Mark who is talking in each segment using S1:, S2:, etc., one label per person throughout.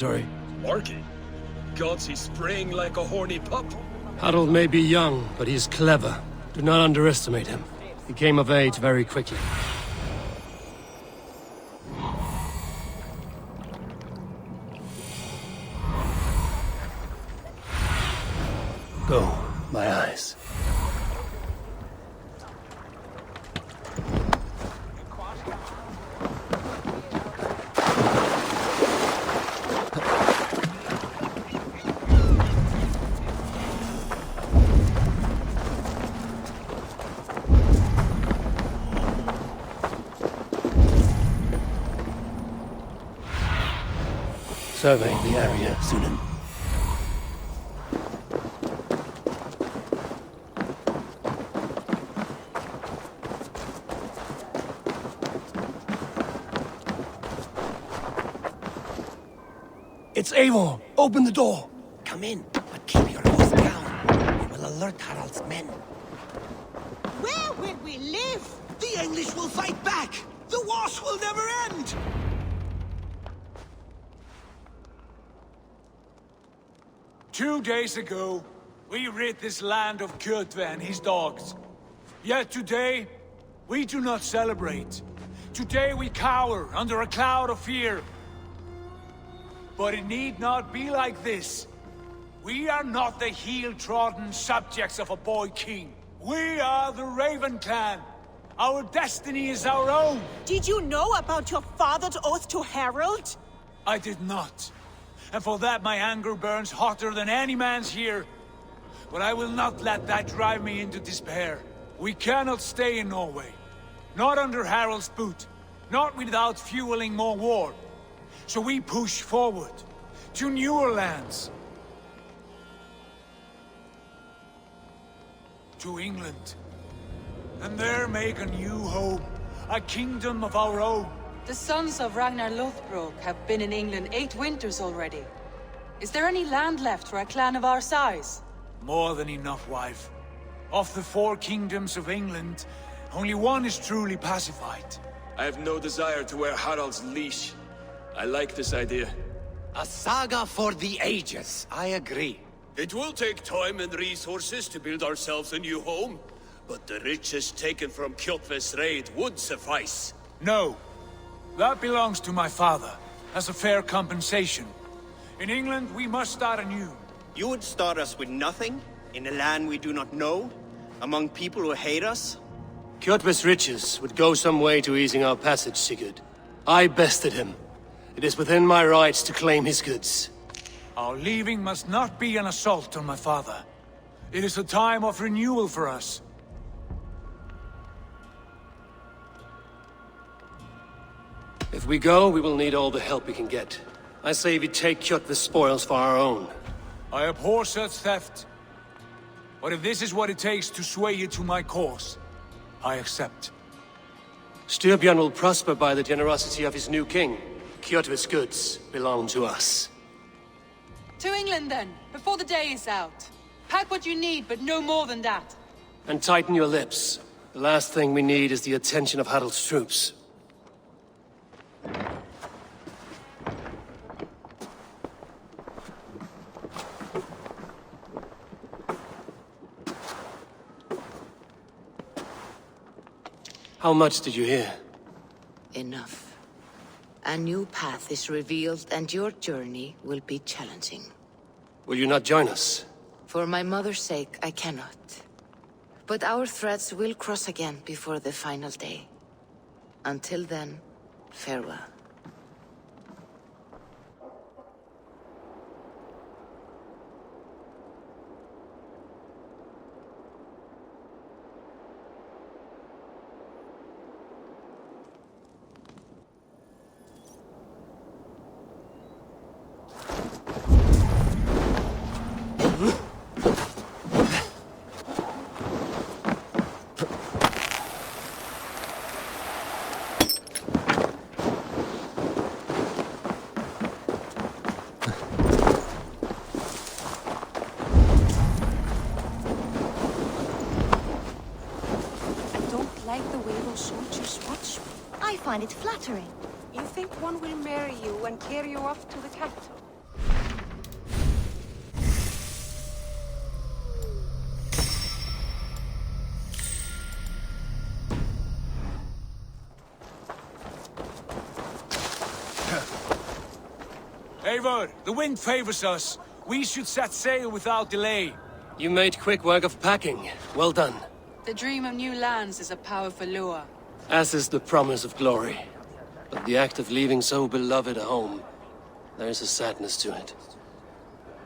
S1: Sorry.
S2: Marky? Gods, he's spraying like a horny pup.
S1: Harold may be young, but he's clever. Do not underestimate him. He came of age very quickly. Go, my eyes. Survey the area, Sunan. It's Eivor! Open the door!
S3: Come in, but keep your nose down. We will alert Harald's men.
S4: Where will we live?
S3: The English will fight back! The wars will never end!
S5: 2 days ago, we rid this land of Kjotve and his dogs. Yet today, we do not celebrate. Today we cower under a cloud of fear. But it need not be like this. We are not the heel-trodden subjects of a boy king. We are the Raven clan. Our destiny is our own.
S4: Did you know about your father's oath to Harald?
S5: I did not. And for that my anger burns hotter than any man's here. But I will not let that drive me into despair. We cannot stay in Norway. Not under Harald's boot. Not without fueling more war. So we push forward. To newer lands. To England. And there make a new home. A kingdom of our own.
S6: The sons of Ragnar Lothbrok have been in England 8 winters already. Is there any land left for a clan of our size?
S5: More than enough, wife. Of the 4 kingdoms of England, only one is truly pacified.
S2: I have no desire to wear Harald's leash. I like this idea.
S3: A saga for the ages, I agree.
S7: It will take time and resources to build ourselves a new home, but the riches taken from Kjotve's raid would suffice.
S5: No. That belongs to my father, as a fair compensation. In England, we must start anew.
S8: You would start us with nothing? In a land we do not know? Among people who hate us?
S1: Kjotve's riches would go some way to easing our passage, Sigurd. I bested him. It is within my rights to claim his goods.
S5: Our leaving must not be an assault on my father. It is a time of renewal for us.
S1: If we go, we will need all the help we can get. I say we take Kjotve's spoils for our own.
S5: I abhor such theft. But if this is what it takes to sway you to my cause, I accept.
S1: Styrbjörn will prosper by the generosity of his new king. Kjotve's goods belong to us.
S6: To England then, before the day is out. Pack what you need, but no more than that.
S1: And tighten your lips. The last thing we need is the attention of Harald's troops. How much did you hear?
S9: Enough. A new path is revealed, and your journey will be challenging.
S1: Will you not join us?
S9: For my mother's sake, I cannot. But our threads will cross again before the final day. Until then, farewell.
S10: I find it flattering.
S4: You think one will marry you and carry you off to the capital?
S5: Eivor, the wind favors us. We should set sail without delay.
S1: You made quick work of packing. Well done.
S6: The dream of new lands is a powerful lure.
S1: As is the promise of glory. But the act of leaving so beloved a home, there's a sadness to it.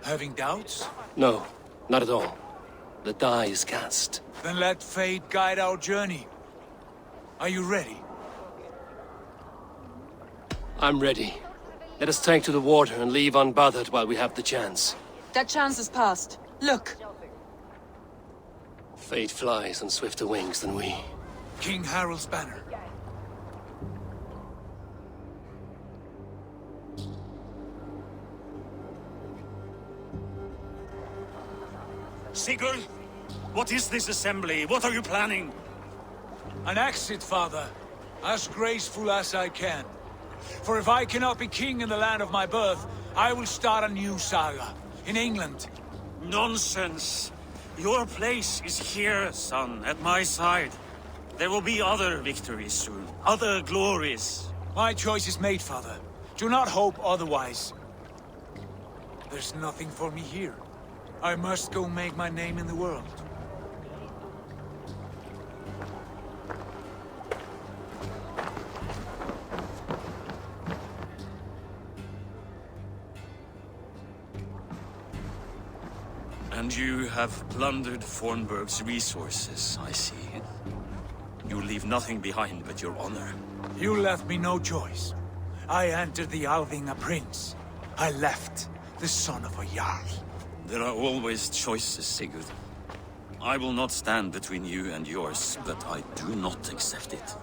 S5: Having doubts?
S1: No, not at all. The die is cast.
S5: Then let fate guide our journey. Are you ready?
S1: I'm ready. Let us take to the water and leave unbothered while we have the chance.
S6: That chance is past. Look!
S1: Fate flies on swifter wings than we.
S5: King Harald's banner.
S10: Sigurd, what is this assembly? What are you planning?
S5: An exit, father. As graceful as I can. For if I cannot be king in the land of my birth, I will start a new saga. In England.
S10: Nonsense. Your place is here, son, at my side. There will be other victories soon. Other glories.
S5: My choice is made, father. Do not hope otherwise. There's nothing for me here. I must go make my name in the world.
S10: And you have plundered Fornburg's resources, I see. You leave nothing behind but your honor.
S5: You left me no choice. I entered the Alving a prince. I left the son of a Jarl.
S10: There are always choices, Sigurd. I will not stand between you and yours, but I do not accept it.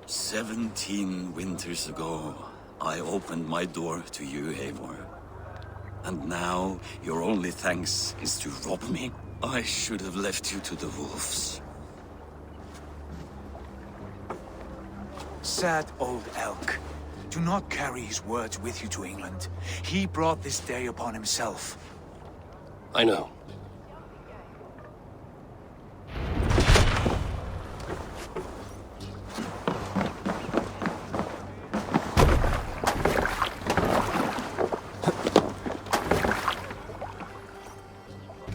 S10: 17 winters ago, I opened my door to you, Eivor. And now, your only thanks is to rob me? I should have left you to the wolves.
S5: Sad old elk. Do not carry his words with you to England. He brought this day upon himself.
S1: I know.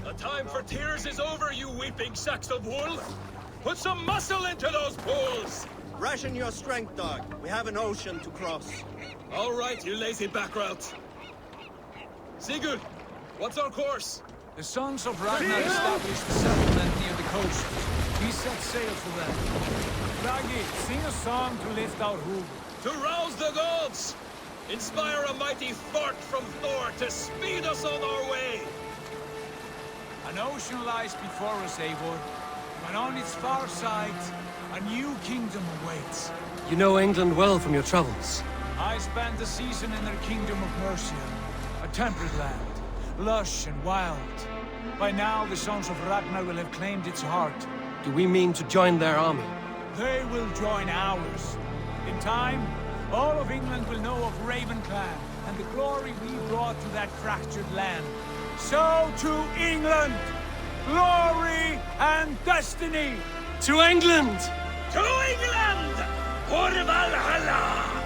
S2: The time for tears is over, you weeping sacks of wool! Put some muscle into those bulls!
S8: Ration your strength, dog. We have an ocean to cross.
S2: All right, you lazy backrout. Sigurd, what's our course?
S5: The sons of Ragnar established a settlement near the coast. We set sail for them. Raggi, sing a song to lift our hoof.
S2: To rouse the gods! Inspire a mighty fart from Thor to speed us on our way!
S5: An ocean lies before us, Eivor. And on its far side, a new kingdom awaits.
S1: You know England well from your travels.
S5: I spent the season in their kingdom of Mercia. A temperate land, lush and wild. By now, the sons of Ragnar will have claimed its heart.
S1: Do we mean to join their army?
S5: They will join ours. In time, all of England will know of Raven Clan and the glory we brought to that fractured land. So to England! Glory and destiny!
S1: To England!
S2: To England! For Valhalla!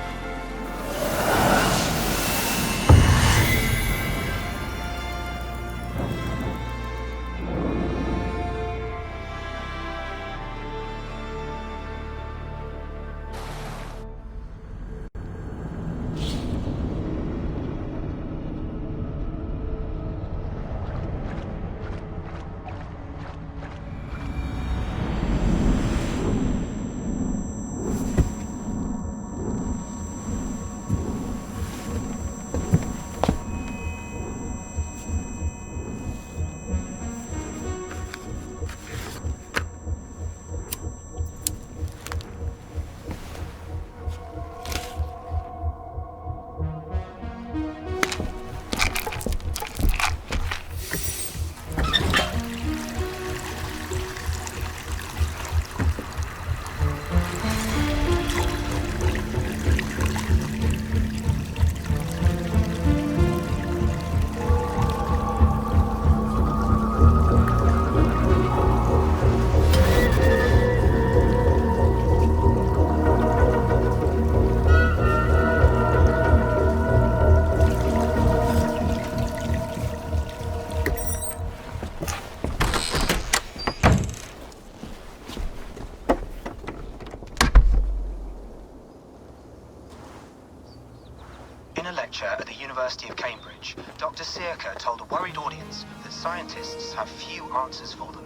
S11: In a lecture at the University of Cambridge, Dr. Circa told a worried audience that scientists have few answers for them.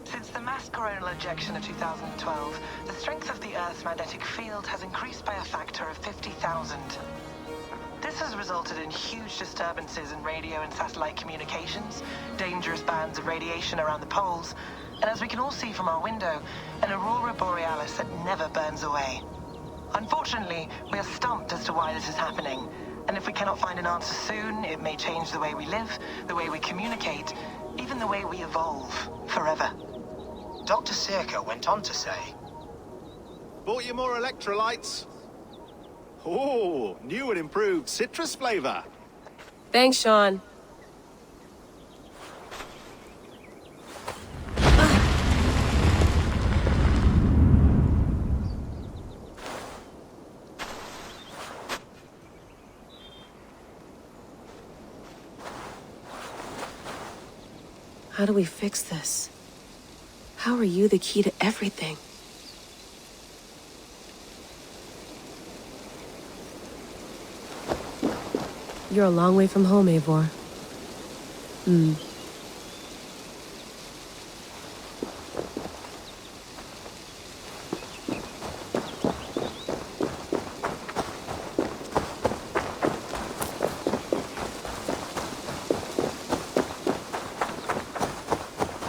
S12: Since the mass coronal ejection of 2012, the strength of the Earth's magnetic field has increased by a factor of 50,000. This has resulted in huge disturbances in radio and satellite communications, dangerous bands of radiation around the poles, and as we can all see from our window, an aurora borealis that never burns away. Unfortunately, we are stumped as to why this is happening, and if we cannot find an answer soon, it may change the way we live, the way we communicate, even the way we evolve, forever.
S11: Dr. Circa went on to say,
S13: "Bought you more electrolytes? Oh, new and improved citrus flavor."
S14: Thanks, Sean. How do we fix this? How are you the key to everything? You're a long way from home, Eivor.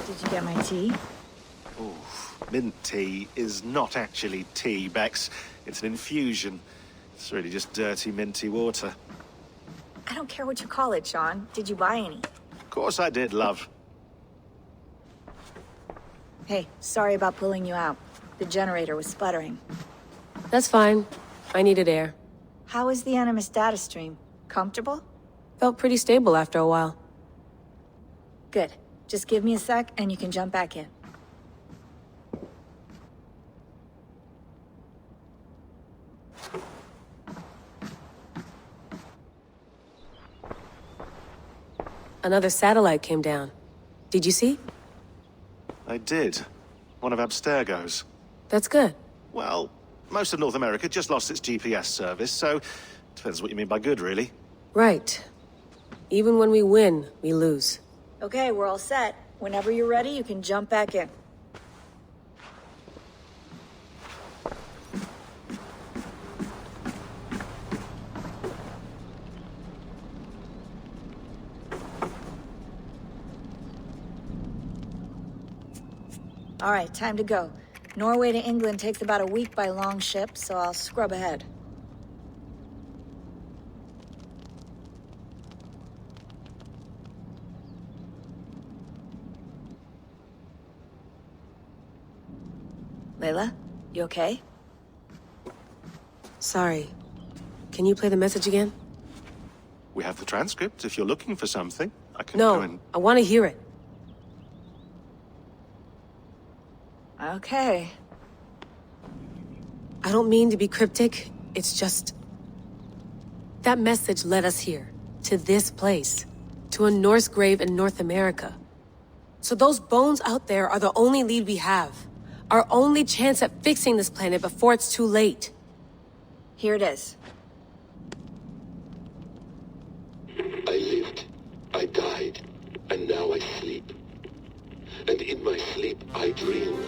S15: Did you get my tea?
S13: Mint tea is not actually tea, Bex. It's an infusion. It's really just dirty, minty water.
S15: I don't care what you call it, Sean. Did you buy any?
S13: Of course I did, love.
S15: Hey, sorry about pulling you out. The generator was sputtering.
S14: That's fine. I needed air.
S15: How is the Animus data stream? Comfortable?
S14: Felt pretty stable after a while.
S15: Good. Just give me a sec and you can jump back in.
S14: Another satellite came down. Did you see?
S13: I did. One of Abstergo's.
S14: That's good.
S13: Well, most of North America just lost its GPS service, so depends what you mean by good, really.
S14: Right. Even when we win, we lose.
S15: Okay, we're all set. Whenever you're ready, you can jump back in. All right, time to go. Norway to England takes about a week by long ship, so I'll scrub ahead. Layla, you okay?
S14: Sorry. Can you play the message again?
S13: We have the transcript if you're looking for something. I can go and...
S14: No, I want to hear it.
S15: Okay.
S14: I don't mean to be cryptic. It's just... that message led us here. To this place. To a Norse grave in North America. So those bones out there are the only lead we have. Our only chance at fixing this planet before it's too late.
S15: Here it is.
S16: I lived, I died, and now I sleep. And in my sleep I dream.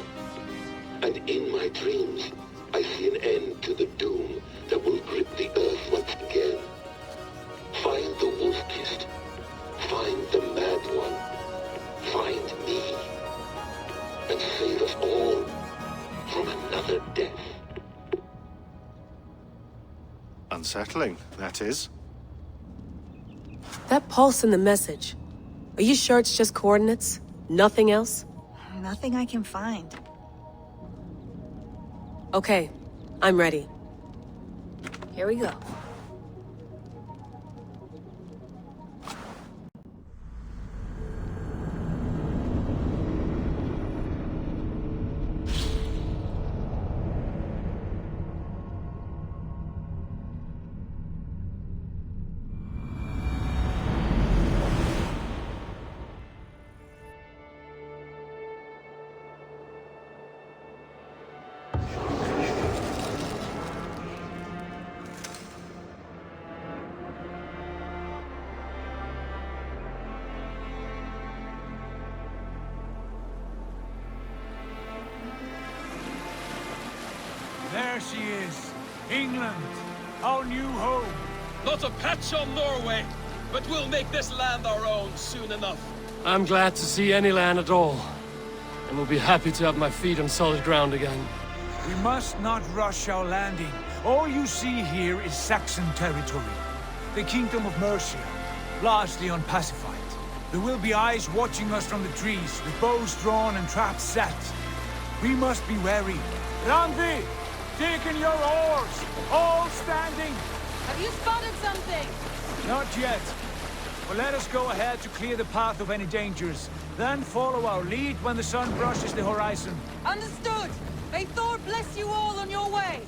S16: And in my dreams I see an end to the doom that will grip the earth once again. Find the wolf-kissed. Find the mad one. Find me. And save us all from another death.
S13: Unsettling, that is.
S14: That pulse in the message. Are you sure it's just coordinates? Nothing else?
S15: Nothing I can find.
S14: Okay, I'm ready.
S15: Here we go.
S5: There she is. England, our new home.
S2: Not a patch on Norway, but we'll make this land our own soon enough.
S1: I'm glad to see any land at all, and will be happy to have my feet on solid ground again.
S5: We must not rush our landing. All you see here is Saxon territory. The Kingdom of Mercia, largely unpacified. There will be eyes watching us from the trees, with bows drawn and traps set. We must be wary. Randvi! Dig in your oars! All standing!
S6: Have you spotted something?
S5: Not yet. But let us go ahead to clear the path of any dangers. Then follow our lead when the sun brushes the horizon.
S6: Understood! May Thor bless you all on your way!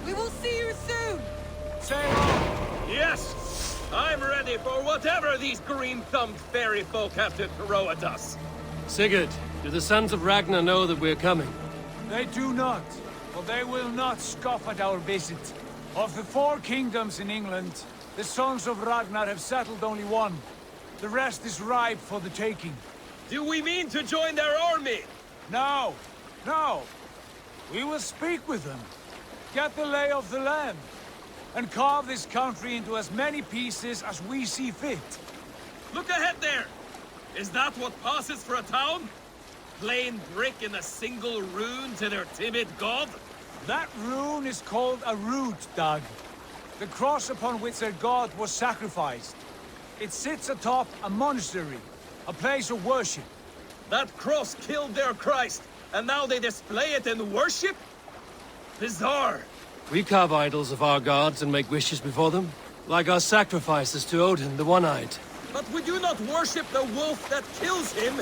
S6: We will see you soon!
S5: Sail on!
S2: Yes! I'm ready for whatever these green-thumbed fairy folk have to throw at us.
S1: Sigurd, do the sons of Ragnar know that we're coming?
S5: They do not, but they will not scoff at our visit. Of the 4 kingdoms in England, the sons of Ragnar have settled only one. The rest is ripe for the taking.
S2: Do we mean to join their army?
S5: No, no. We will speak with them, get the lay of the land, and carve this country into as many pieces as we see fit.
S2: Look ahead there! Is that what passes for a town? Plain brick in a single rune to their timid god?
S5: That rune is called a root, Dag. The cross upon which their god was sacrificed. It sits atop a monastery, a place of worship.
S2: That cross killed their Christ, and now they display it in worship? Bizarre.
S1: We carve idols of our gods and make wishes before them, like our sacrifices to Odin, the One-Eyed.
S2: But we do not worship the wolf that kills him.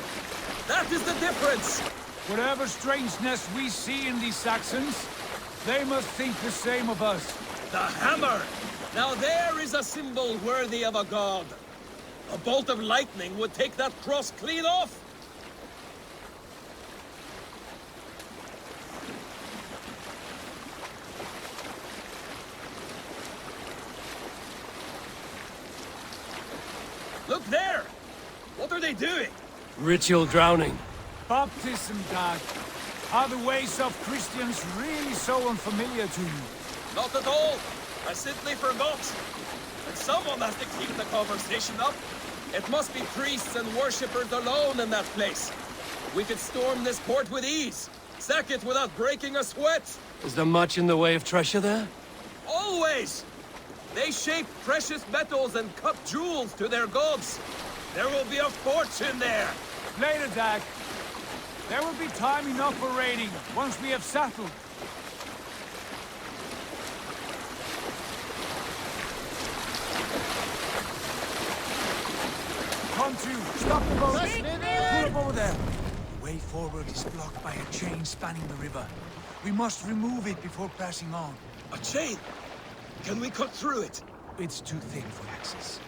S2: That is the difference.
S5: Whatever strangeness we see in these Saxons, they must think the same of us.
S2: The hammer! Now there is a symbol worthy of a god. A bolt of lightning would take that cross clean off. Look there! What are they doing?
S1: Ritual drowning.
S5: Baptism, Dag. Are the ways of Christians really so unfamiliar to you?
S2: Not at all. I simply forgot. And someone has to keep the conversation up. It must be priests and worshippers alone in that place. We could storm this port with ease. Sack it without breaking a sweat.
S1: Is there much in the way of treasure there?
S2: Always! They shape precious metals and cut jewels to their gods. There will be a fortune there.
S5: Later, Dag. There will be time enough for raiding, once we have settled. Come to, stop the boat. Pull up over there. The way forward is blocked by a chain spanning the river. We must remove it before passing on.
S2: A chain? Can we cut through it?
S5: It's too thick for access.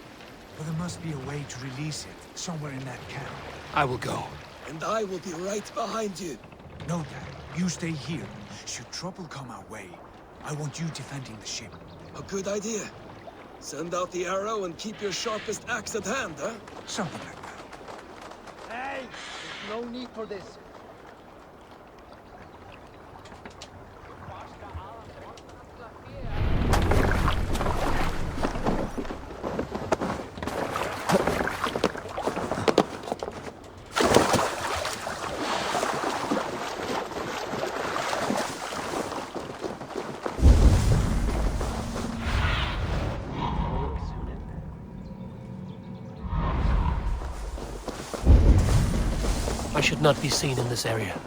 S5: But there must be a way to release it, somewhere in that camp.
S1: I will go.
S2: And I will be right behind you.
S5: No, Dad. You stay here. Should trouble come our way, I want you defending the ship.
S2: A good idea. Send out the arrow and keep your sharpest axe at hand, huh?
S5: Something like that.
S3: Hey! There's no need for this.
S1: I should not be seen in this area.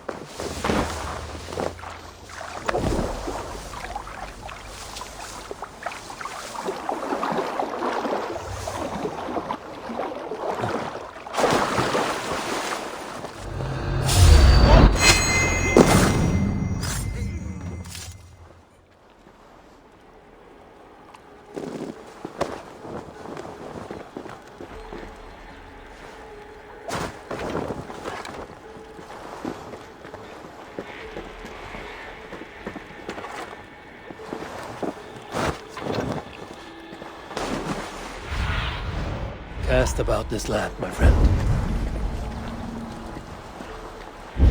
S1: Cast about this land, my friend.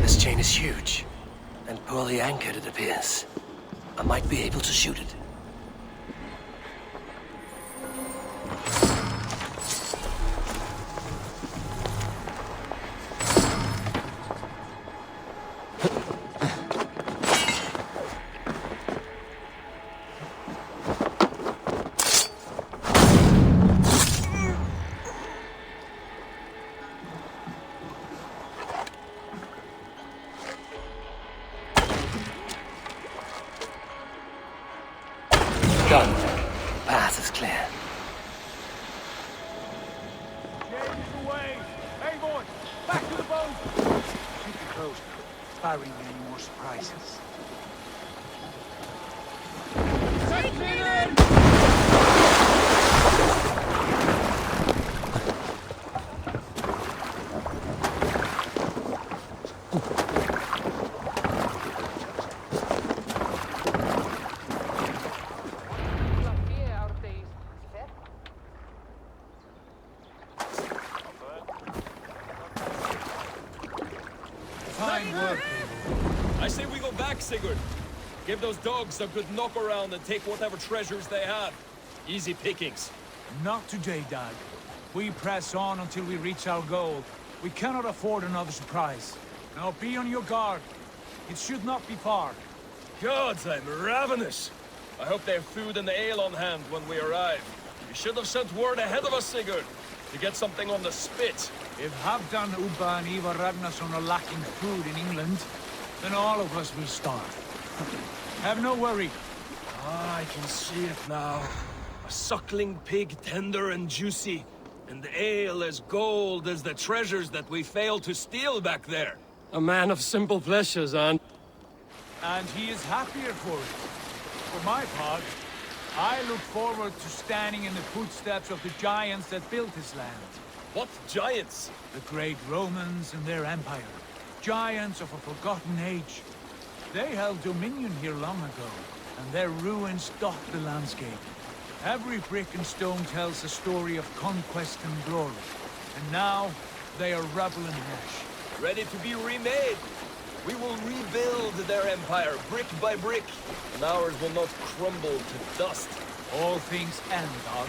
S1: This chain is huge, and poorly anchored, it appears. I might be able to shoot it. Done. Path is clear.
S5: James is away! Hey, boys! Back to the boat! Keep it close. Barring any more surprises.
S2: Fine work, I say we go back, Sigurd. Give those dogs a good knock around and take whatever treasures they have. Easy pickings.
S5: Not today, Dag. We press on until we reach our goal. We cannot afford another surprise. Now be on your guard. It should not be far.
S2: Gods, I'm ravenous. I hope they have food and ale on hand when we arrive. You should have sent word ahead of us, Sigurd, to get something on the spit.
S5: If Halfdan, Ubba and Ivar Ragnarsson are lacking food in England, then all of us will starve. Have no worry.
S2: Ah, I can see it now. A suckling pig, tender and juicy, and ale as gold as the treasures that we failed to steal back there.
S1: A man of simple pleasures, and
S5: he is happier for it. For my part, I look forward to standing in the footsteps of the giants that built this land.
S2: What giants?
S5: The great Romans and their empire. Giants of a forgotten age. They held dominion here long ago, and their ruins dot the landscape. Every brick and stone tells a story of conquest and glory. And now, they are rubble and ash.
S2: Ready to be remade. We will rebuild their empire, brick by brick, and ours will not crumble to dust.
S5: All things end, Dog.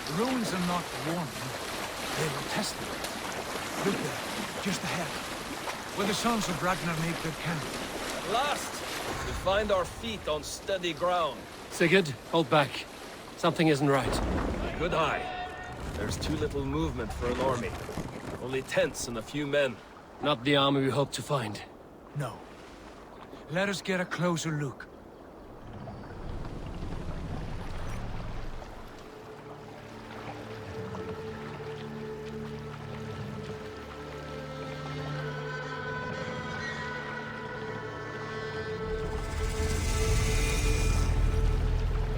S5: The ruins are not warning. They were tested. Look there, just ahead, where the sons of Ragnar make their camp.
S2: At last, we find our feet on steady ground.
S1: Sigurd, hold back. Something isn't right.
S2: Good eye. There's too little movement for an army. Only tents and a few men.
S1: Not the army we hope to find.
S5: No. Let us get a closer look.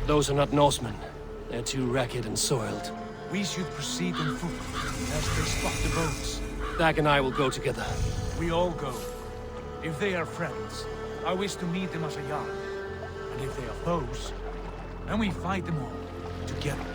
S1: Those are not Norsemen. They're too ragged and soiled.
S5: We should proceed on foot, as they spot the boats.
S1: Dag and I will go together.
S5: We all go. If they are friends, I wish to meet them as a yard. And if they are foes, then we fight them all, together.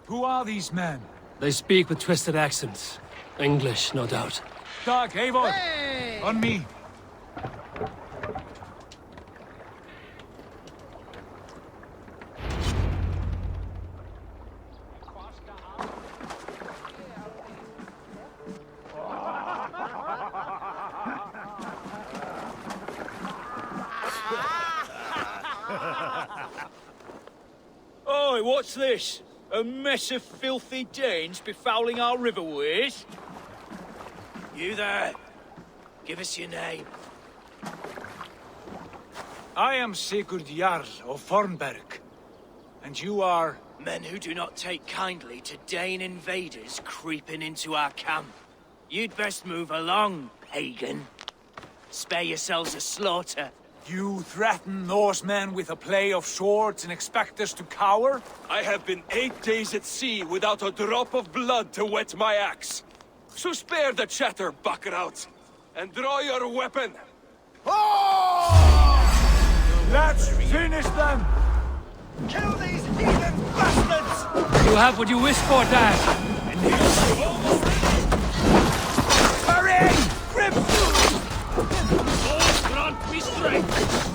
S5: Who are these men?
S1: They speak with twisted accents. English, no doubt.
S5: Dag, Eivor! Hey! On me!
S17: Oi, what's this? A mess of filthy Danes befouling our riverways?
S8: You there. Give us your name.
S5: I am Sigurd Jarl of Fornberg. And you are?
S18: Men who do not take kindly to Dane invaders creeping into our camp. You'd best move along, pagan. Spare yourselves a slaughter.
S5: You threaten Norsemen with a play of swords and expect us to cower?
S7: I have been 8 days at sea without a drop of blood to wet my axe. So spare the chatter, buckraut, and draw your weapon.
S5: Let's finish them!
S2: Kill these heathen bastards!
S5: You have what you wish for, Dad!
S2: Hurry! Grip!
S18: Lord grant me strength!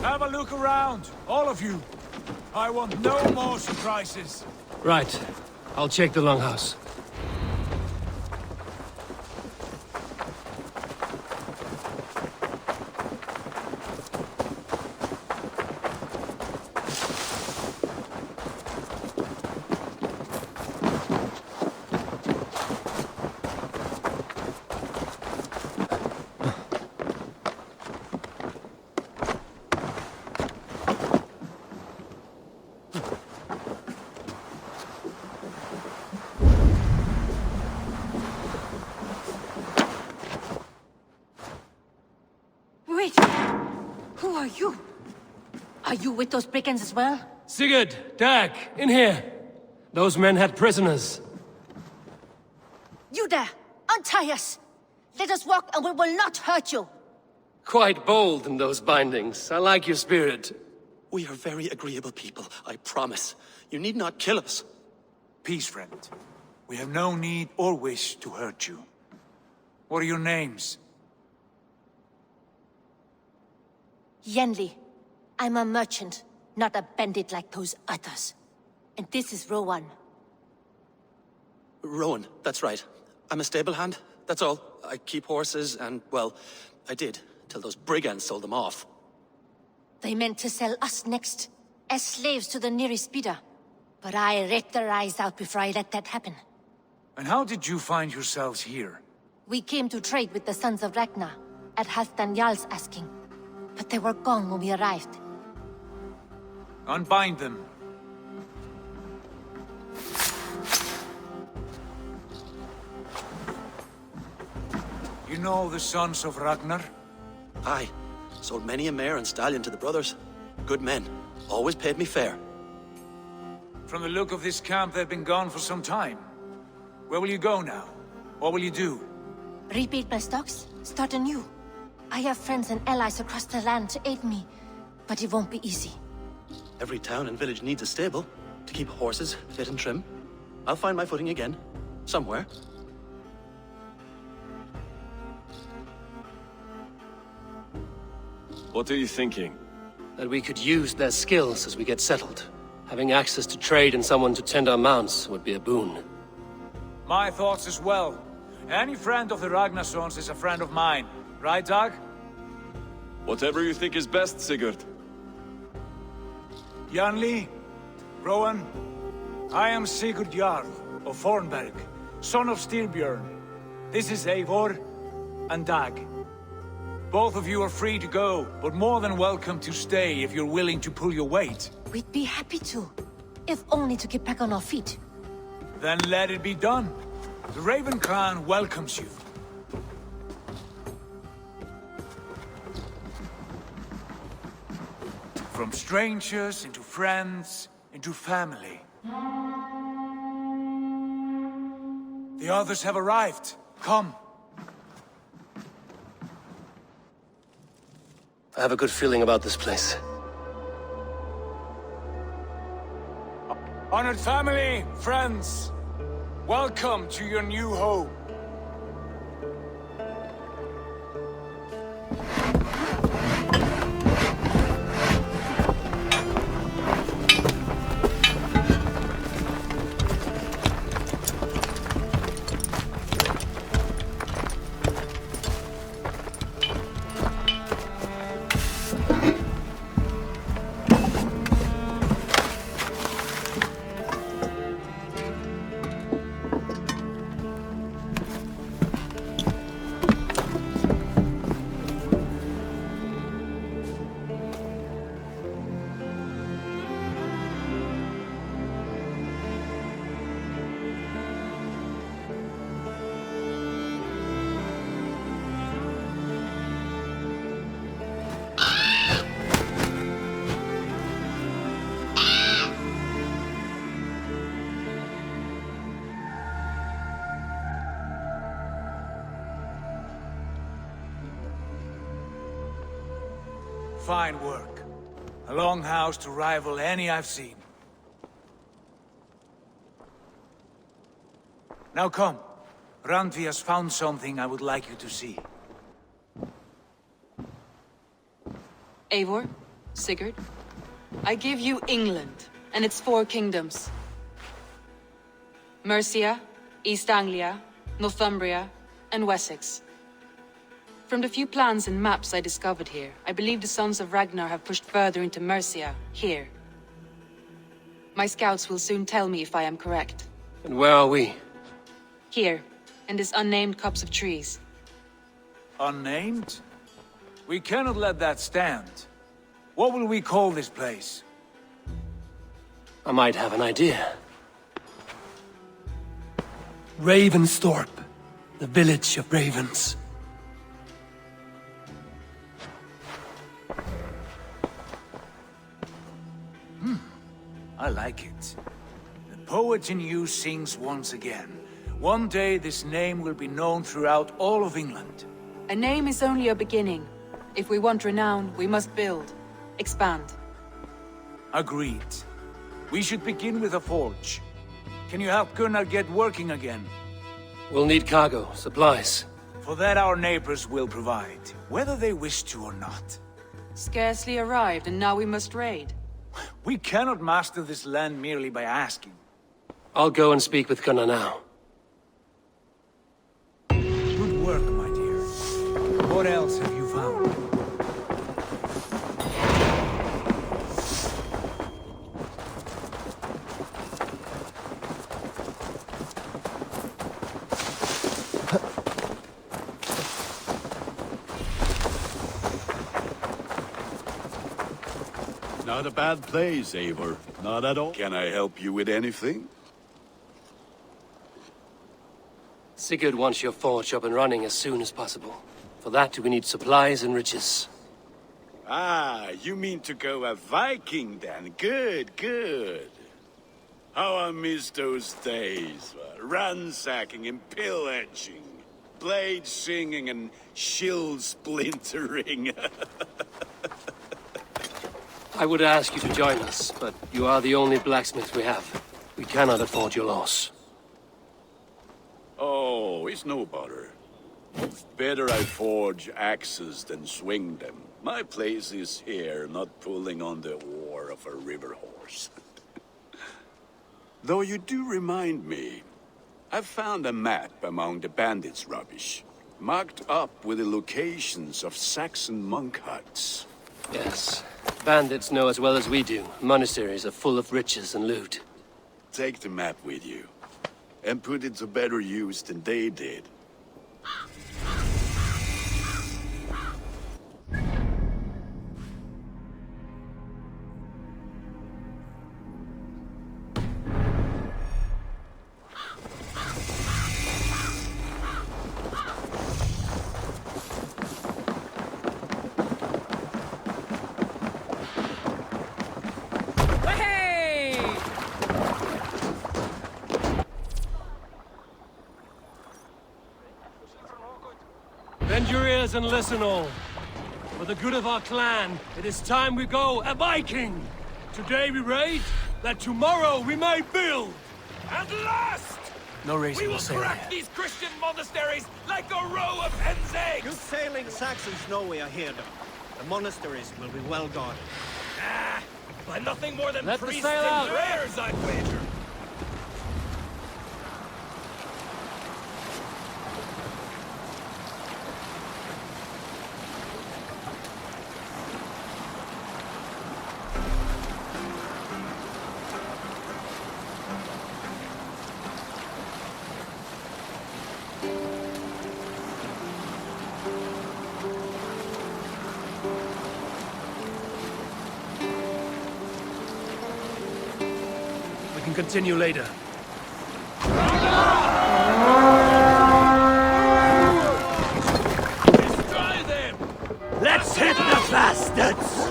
S5: Have a look around, all of you. I want no more surprises.
S1: Right. I'll check the longhouse.
S19: Wait! Who are you? Are you with those brigands as well?
S1: Sigurd, Dag, in here. Those men had prisoners.
S19: You there! Untie us! Let us walk and we will not hurt you!
S1: Quite bold in those bindings. I like your spirit.
S20: We are very agreeable people, I promise. You need not kill us.
S5: Peace, friend. We have no need or wish to hurt you. What are your names?
S19: Yenli. I'm a merchant, not a bandit like those others. And this is Rowan.
S20: Rowan, that's right. I'm a stable hand, that's all. I keep horses and, well, I did, till those brigands sold them off.
S19: They meant to sell us next, as slaves to the nearest bidder. But I ripped their eyes out before I let that happen.
S5: And how did you find yourselves here?
S19: We came to trade with the Sons of Ragnar, at Halfdan Jarl's asking. But they were gone when we arrived.
S5: Unbind them. You know the Sons of Ragnar?
S20: Aye. Sold many a mare and stallion to the brothers. Good men. Always paid me fair.
S5: From the look of this camp, they've been gone for some time. Where will you go now? What will you do?
S19: Rebuild my stocks, start anew. I have friends and allies across the land to aid me, but it won't be easy.
S20: Every town and village needs a stable to keep horses fit and trim. I'll find my footing again. Somewhere.
S7: What are you thinking?
S1: That we could use their skills as we get settled. Having access to trade and someone to tend our mounts would be a boon.
S5: My thoughts as well. Any friend of the Ragnarsons is a friend of mine. Right, Dag?
S7: Whatever you think is best, Sigurd.
S5: Yanli, Rowan, I am Sigurd Jarl of Fornberg, son of Styrbjörn. This is Eivor and Dag. Both of you are free to go, but more than welcome to stay if you're willing to pull your weight.
S19: We'd be happy to, if only to get back on our feet.
S5: Then let it be done. The Raven Clan welcomes you. From strangers into friends, into family. The others have arrived. Come.
S1: I have a good feeling about this place.
S5: Honored family, friends, welcome to your new home. Fine work. A longhouse to rival any I've seen. Now come. Randvi has found something I would like you to see.
S6: Eivor, Sigurd, I give you England and its 4 kingdoms. Mercia, East Anglia, Northumbria, and Wessex. From the few plans and maps I discovered here, I believe the Sons of Ragnar have pushed further into Mercia, here. My scouts will soon tell me if I am correct.
S1: And where are we?
S6: Here, in this unnamed copse of trees.
S5: Unnamed? We cannot let that stand. What will we call this place?
S1: I might have an idea. Ravensthorpe, the village of ravens.
S5: I like it. The poet in you sings once again. One day this name will be known throughout all of England.
S6: A name is only a beginning. If we want renown, we must build. Expand.
S5: Agreed. We should begin with a forge. Can you help Gunnar get working again?
S1: We'll need cargo, supplies.
S5: For that our neighbors will provide, whether they wish to or not.
S6: Scarcely arrived, and now we must raid.
S5: We cannot master this land merely by asking.
S1: I'll go and speak with Gunnar now.
S5: Good work, my dear. What else have you found?
S10: Not a bad place, Eivor. Not at all. Can I help you with anything?
S1: Sigurd wants your forge up and running as soon as possible. For that, we need supplies and riches.
S10: Ah, you mean to go a Viking then? Good, good. How I miss those days. Ransacking and pillaging. Blade singing and shield splintering.
S1: I would ask you to join us, but you are the only blacksmith we have. We cannot afford your loss.
S10: Oh, it's no bother. Better I forge axes than swing them. My place is here, not pulling on the oar of a river horse. Though you do remind me, I found a map among the bandits' rubbish, marked up with the locations of Saxon monk huts.
S1: Yes. Bandits know as well as we do. Monasteries are full of riches and loot.
S21: Take the map with you, and put it to better use than they did.
S1: Bend your ears and listen all. For the good of our clan, it is time we go a Viking! Today we raid, that tomorrow we may build!
S2: At last!
S1: No reason
S2: we
S1: to
S2: will
S1: say
S2: crack
S1: that.
S2: these Christian monasteries like a row of hen's eggs!
S8: Good sailing Saxons know we are here, though. The monasteries will be well guarded.
S2: Ah, by nothing more than
S1: Let the
S2: priests
S1: sail
S2: and
S1: out.
S2: prayers, I'd wager.
S1: We can continue later.
S2: Destroy them!
S1: Let's hit the bastards!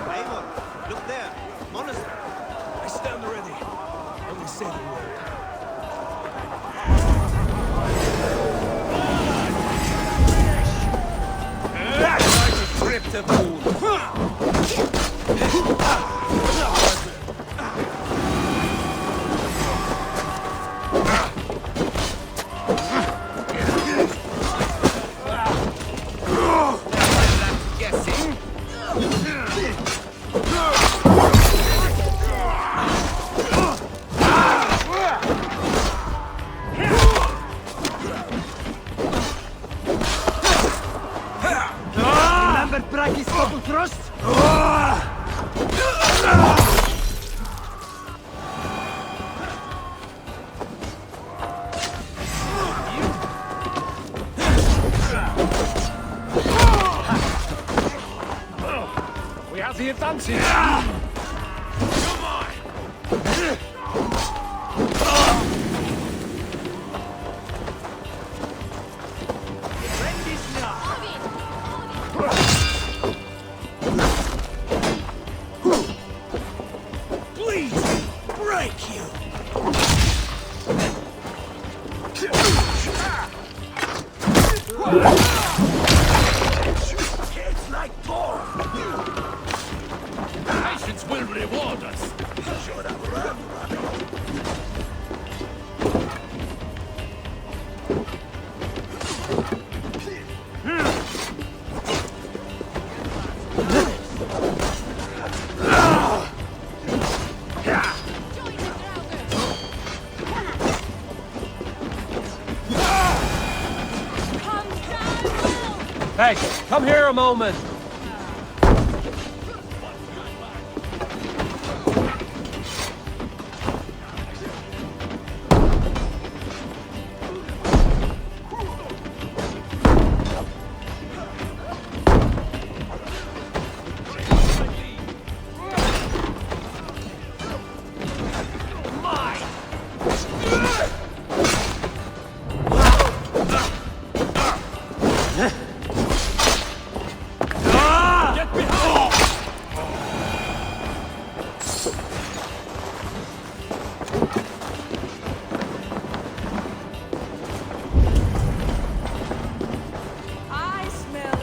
S8: Eivor, look there. Monastery.
S2: I stand ready. Only say the word. Trip the fool.
S3: Remember Bragi's double thrust?
S1: We have the advantage!
S2: Come on!
S3: Please, break you! It's like pork!
S2: Patience will reward us.
S3: Should have run,
S1: Hey, come here a moment!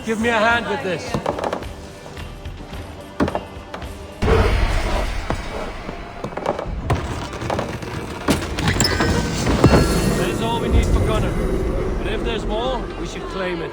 S1: Give me a hand with this. That is all we need for Gunner. But if there's more, we should claim it.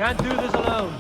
S1: Can't do this alone.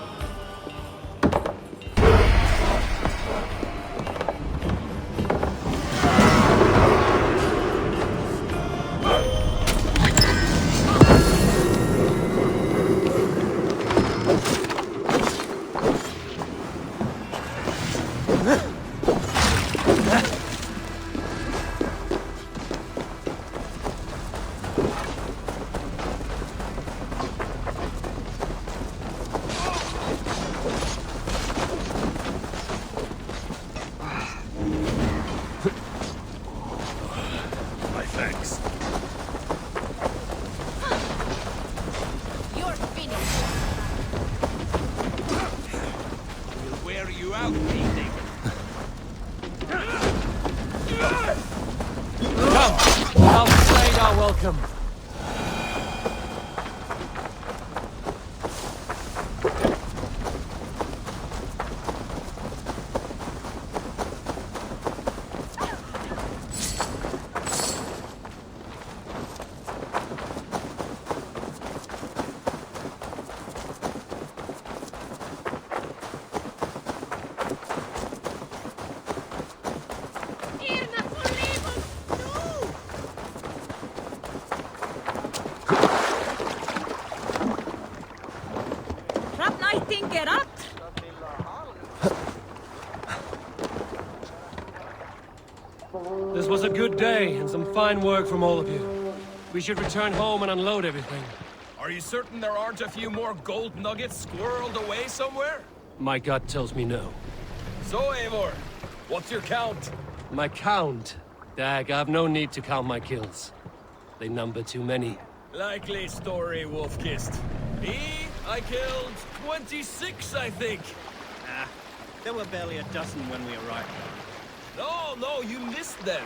S1: Welcome. This was a good day, and some fine work from all of you. We should return home and unload everything.
S2: Are you certain there aren't a few more gold nuggets squirreled away somewhere?
S1: My gut tells me no.
S2: So, Eivor, what's your count?
S1: My count? Dag, I've no need to count my kills. They number too many.
S2: Likely story, Wolfkist. Me, I killed 26, I think.
S8: Ah, there were barely a dozen when we arrived.
S2: No, you missed them.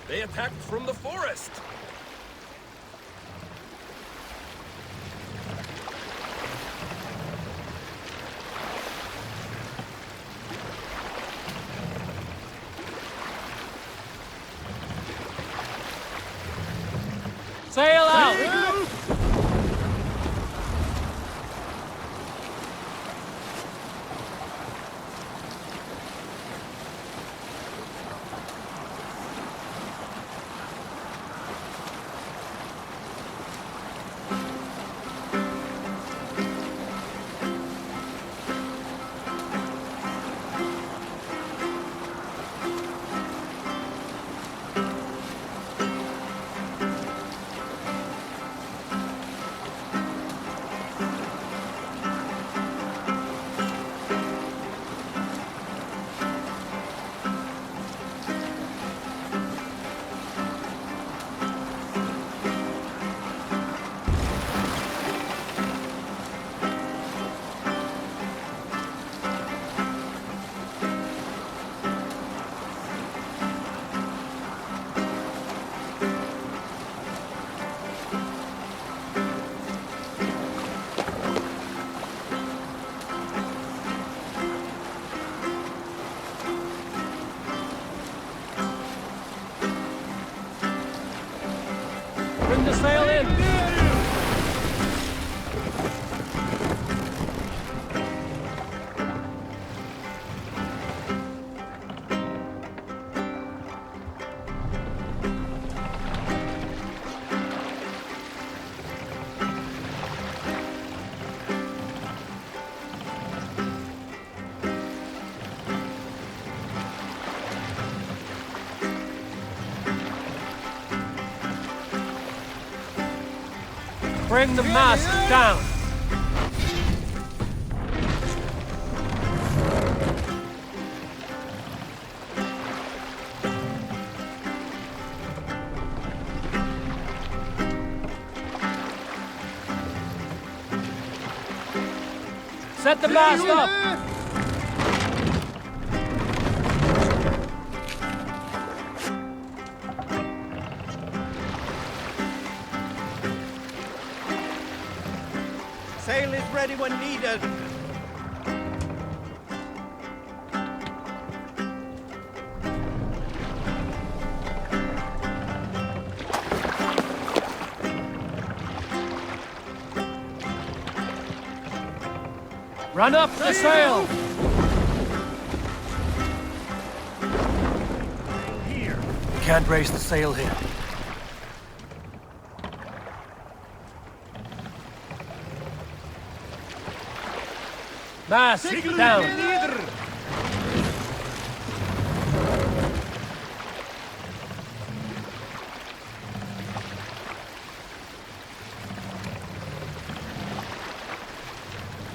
S2: They attacked from the forest.
S1: Sail out! Bring the sail in! Bring the mast down! Set the mast up!
S8: Sail is ready when needed.
S1: Run up the sail! We can't raise the sail here. Mast down!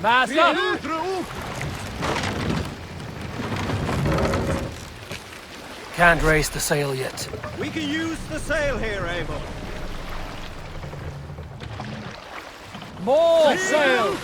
S1: Mast up! Can't raise the sail yet.
S2: We can use the sail here, Abel.
S1: More sail!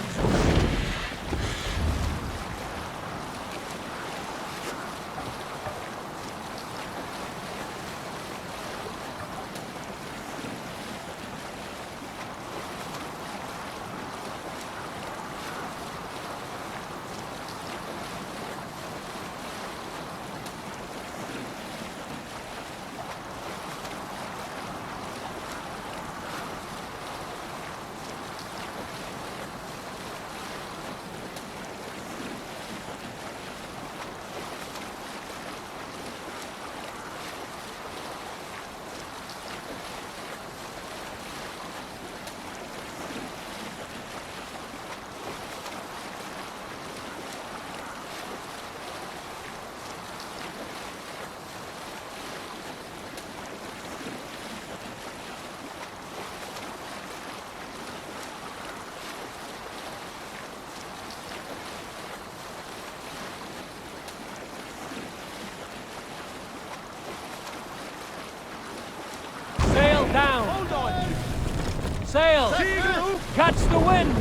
S1: Sail down! Hold on! Sail! Catch the wind!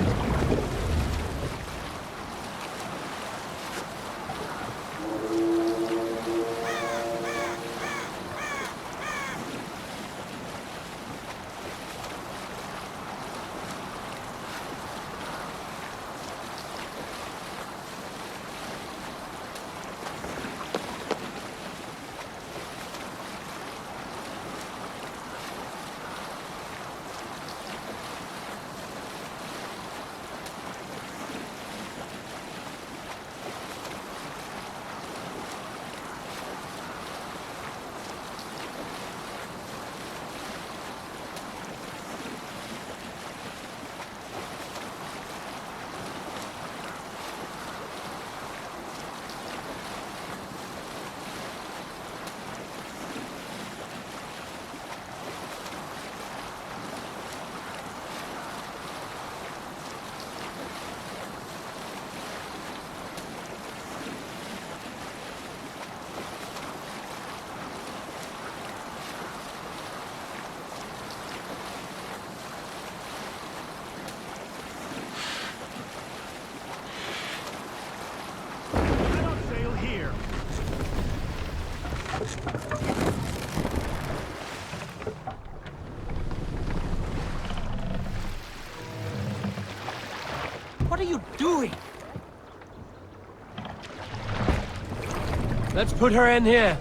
S18: What are you doing?
S1: Let's put her in here.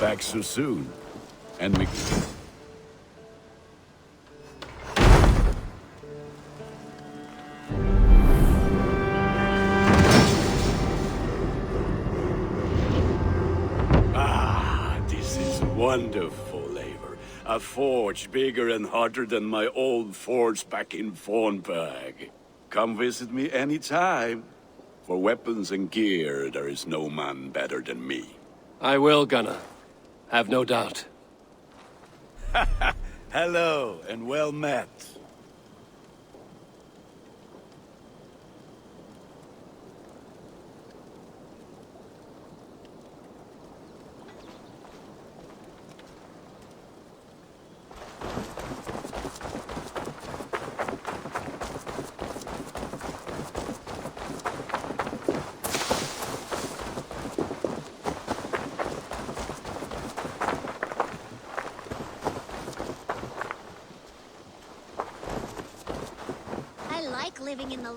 S21: Back so soon. And we... Ah, this is wonderful labor. A forge bigger and hotter than my old forge back in Fornburg. Come visit me anytime. For weapons and gear, there is no man better than me.
S1: I will, Gunnar. Have no doubt.
S21: Hello, and well met.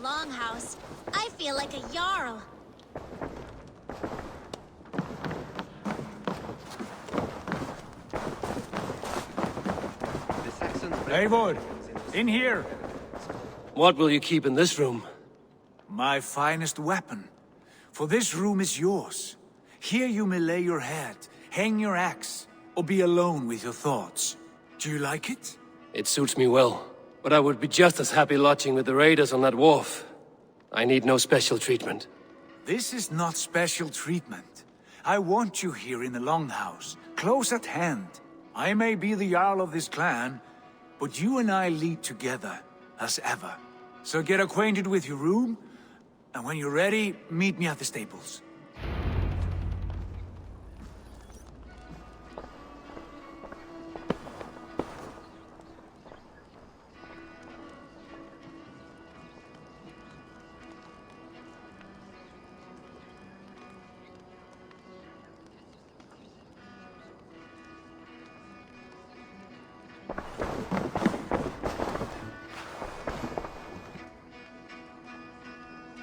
S9: longhouse. I feel like a jarl.
S5: Eivor, in here.
S1: What will you keep in this room?
S5: My finest weapon. For this room is yours. Here you may lay your head, hang your axe, or be alone with your thoughts. Do you like it?
S1: It suits me well, but I would be just as happy lodging with the raiders on that wharf. I need no special treatment.
S5: This is not special treatment. I want you here in the Longhouse, close at hand. I may be the Jarl of this clan, but you and I lead together, as ever. So get acquainted with your room, and when you're ready, meet me at the stables.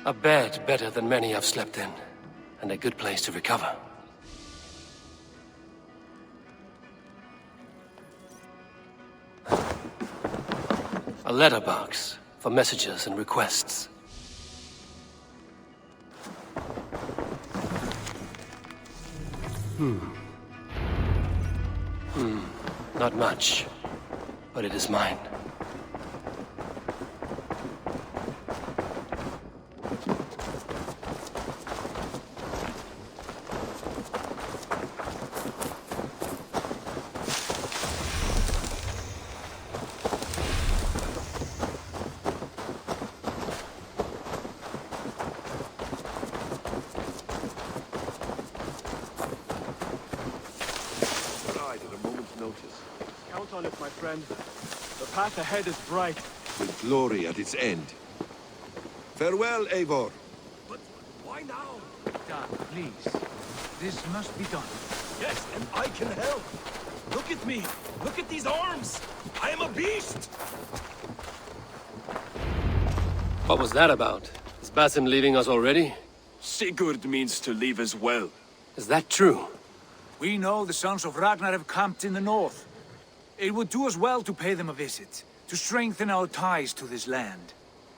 S1: A bed better than many I've slept in, and a good place to recover. A letterbox for messages and requests. Not much, but it is mine.
S7: Count on it, my friend. The path ahead is bright.
S22: With glory at its end. Farewell, Eivor.
S1: But why now?
S5: Dad, please. This must be done.
S2: Yes, and I can help. Look at me. Look at these arms. I am a beast.
S1: What was that about? Is Basim leaving us already?
S7: Sigurd means to leave as well.
S1: Is that true?
S5: We know the sons of Ragnar have camped in the north. It would do us well to pay them a visit, to strengthen our ties to this land.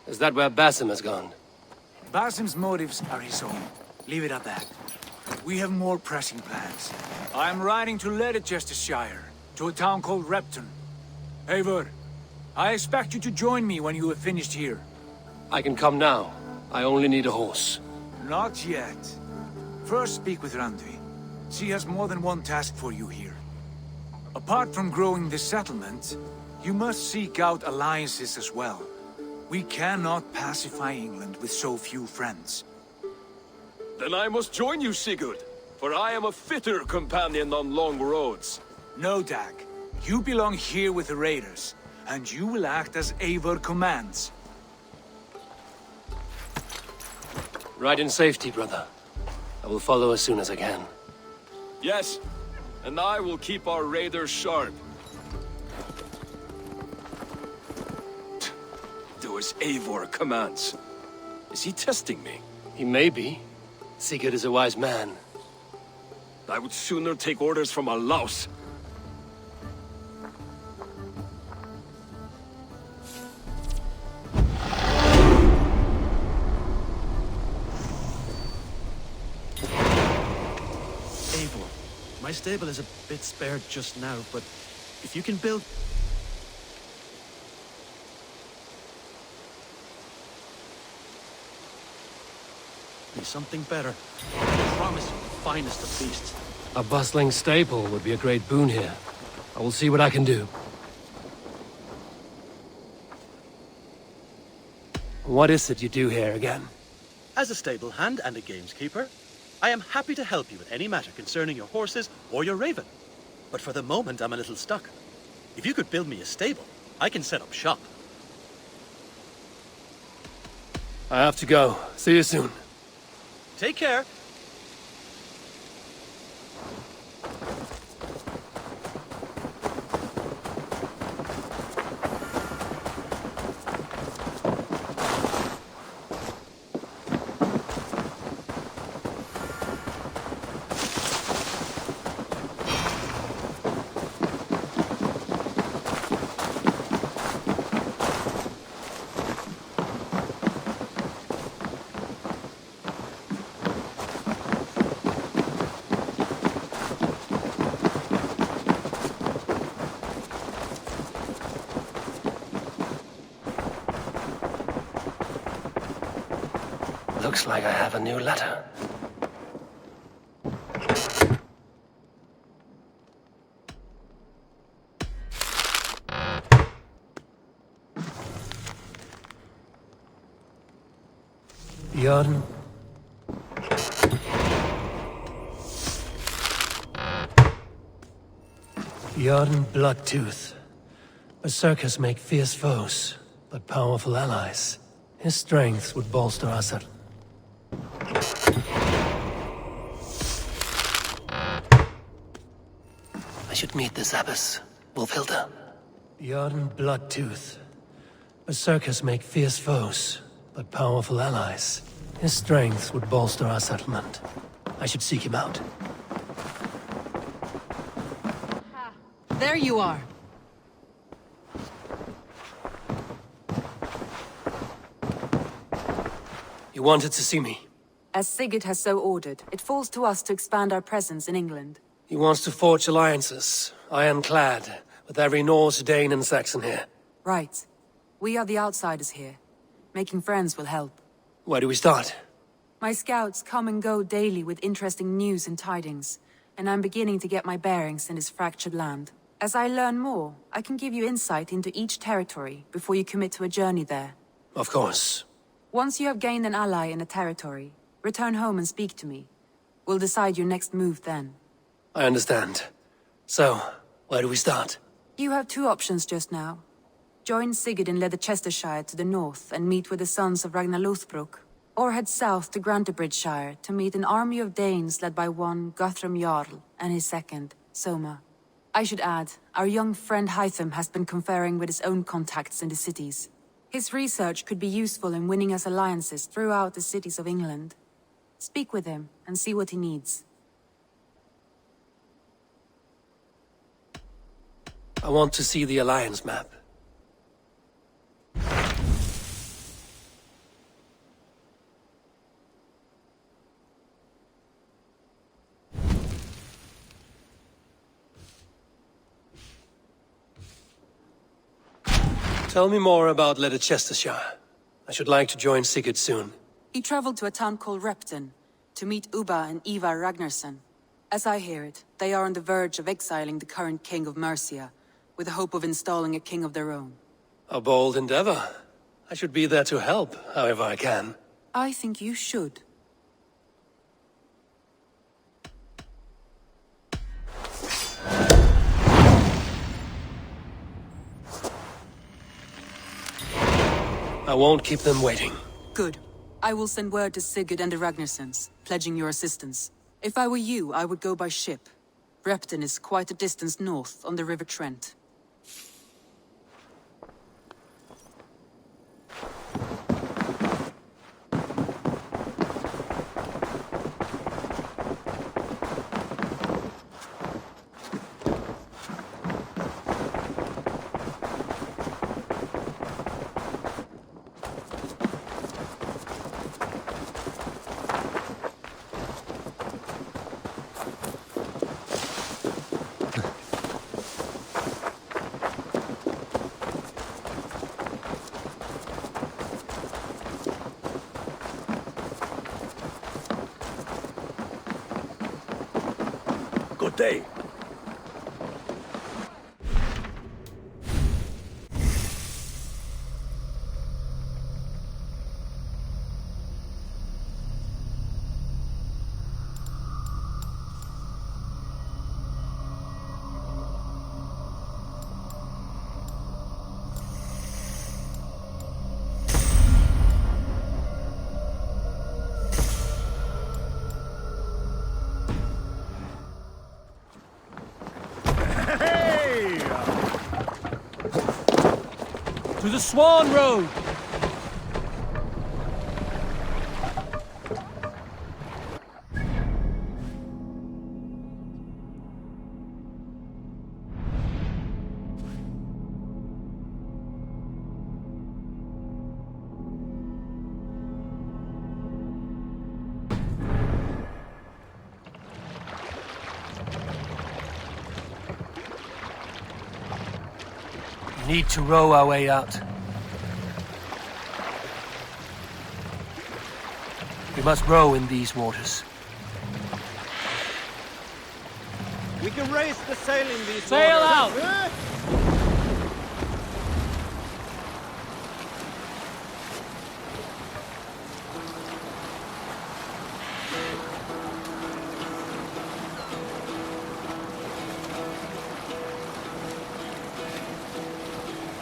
S1: Is that where Basim has gone?
S5: Basim's motives are his own. Leave it at that. We have more pressing plans. I'm riding to Leicestershire, to a town called Repton. Eivor, I expect you to join me when you have finished here.
S1: I can come now. I only need a horse.
S5: Not yet. First speak with Randvi. She has more than one task for you here. Apart from growing this settlement, you must seek out alliances as well. We cannot pacify England with so few friends.
S7: Then I must join you, Sigurd, for I am a fitter companion on long roads.
S5: No, Dag. You belong here with the raiders, and you will act as Eivor commands.
S1: Ride in safety, brother. I will follow as soon as I can.
S7: Yes, and I will keep our raiders sharp. Do as Eivor commands. Is he testing me?
S1: He may be. Sigurd is a wise man.
S7: I would sooner take orders from a louse.
S20: Eivor, my stable is a bit spared just now, but if you can build... me something better, I promise you the finest of beasts.
S1: A bustling stable would be a great boon here. I will see what I can do. What is it you do here again?
S20: As a stable hand and a gameskeeper, I am happy to help you with any matter concerning your horses or your raven. But for the moment, I'm a little stuck. If you could build me a stable, I can set up shop.
S1: I have to go. See you soon.
S20: Take care.
S1: Looks like I have a new letter. Bjorn. Bjorn Bloodtooth. Berserkers make fierce foes, but powerful allies. His strength would bolster our settlement. I should meet this abbess, Wolfhilda. Bjorn Bloodtooth. Berserkers make fierce foes, but powerful allies. His strength would bolster our settlement. I should seek him out.
S6: There you are.
S1: You wanted to see me?
S6: As Sigurd has so ordered, it falls to us to expand our presence in England.
S1: He wants to forge alliances, ironclad, with every Norse, Dane and Saxon here.
S6: Right. We are the outsiders here. Making friends will help.
S1: Where do we start?
S6: My scouts come and go daily with interesting news and tidings, and I'm beginning to get my bearings in this fractured land. As I learn more, I can give you insight into each territory before you commit to a journey there.
S1: Of course.
S6: Once you have gained an ally in a territory, return home and speak to me. We'll decide your next move then.
S1: I understand. So, where do we start?
S6: You have two options just now. Join Sigurd in Leicestershire to the north and meet with the sons of Ragnar Lothbrok, or head south to Grantebridgeshire to meet an army of Danes led by one Guthrum Jarl and his second, Soma. I should add, our young friend Hytham has been conferring with his own contacts in the cities. His research could be useful in winning us alliances throughout the cities of England. Speak with him and see what he needs.
S1: I want to see the alliance map. Tell me more about Leicestershire. I should like to join Sigurd soon.
S6: He traveled to a town called Repton to meet Ubba and Ivar Ragnarsson. As I hear it, they are on the verge of exiling the current king of Mercia, with the hope of installing a king of their own.
S1: A bold endeavor. I should be there to help, however I can.
S6: I think you should.
S1: I won't keep them waiting.
S6: Good. I will send word to Sigurd and the Ragnarssons, pledging your assistance. If I were you, I would go by ship. Repton is quite a distance north on the River Trent.
S21: Good day.
S1: To the Swan Road! We need to row our way out. We must row in these waters.
S4: We can raise the sail in these
S2: Sail
S4: waters.
S2: out!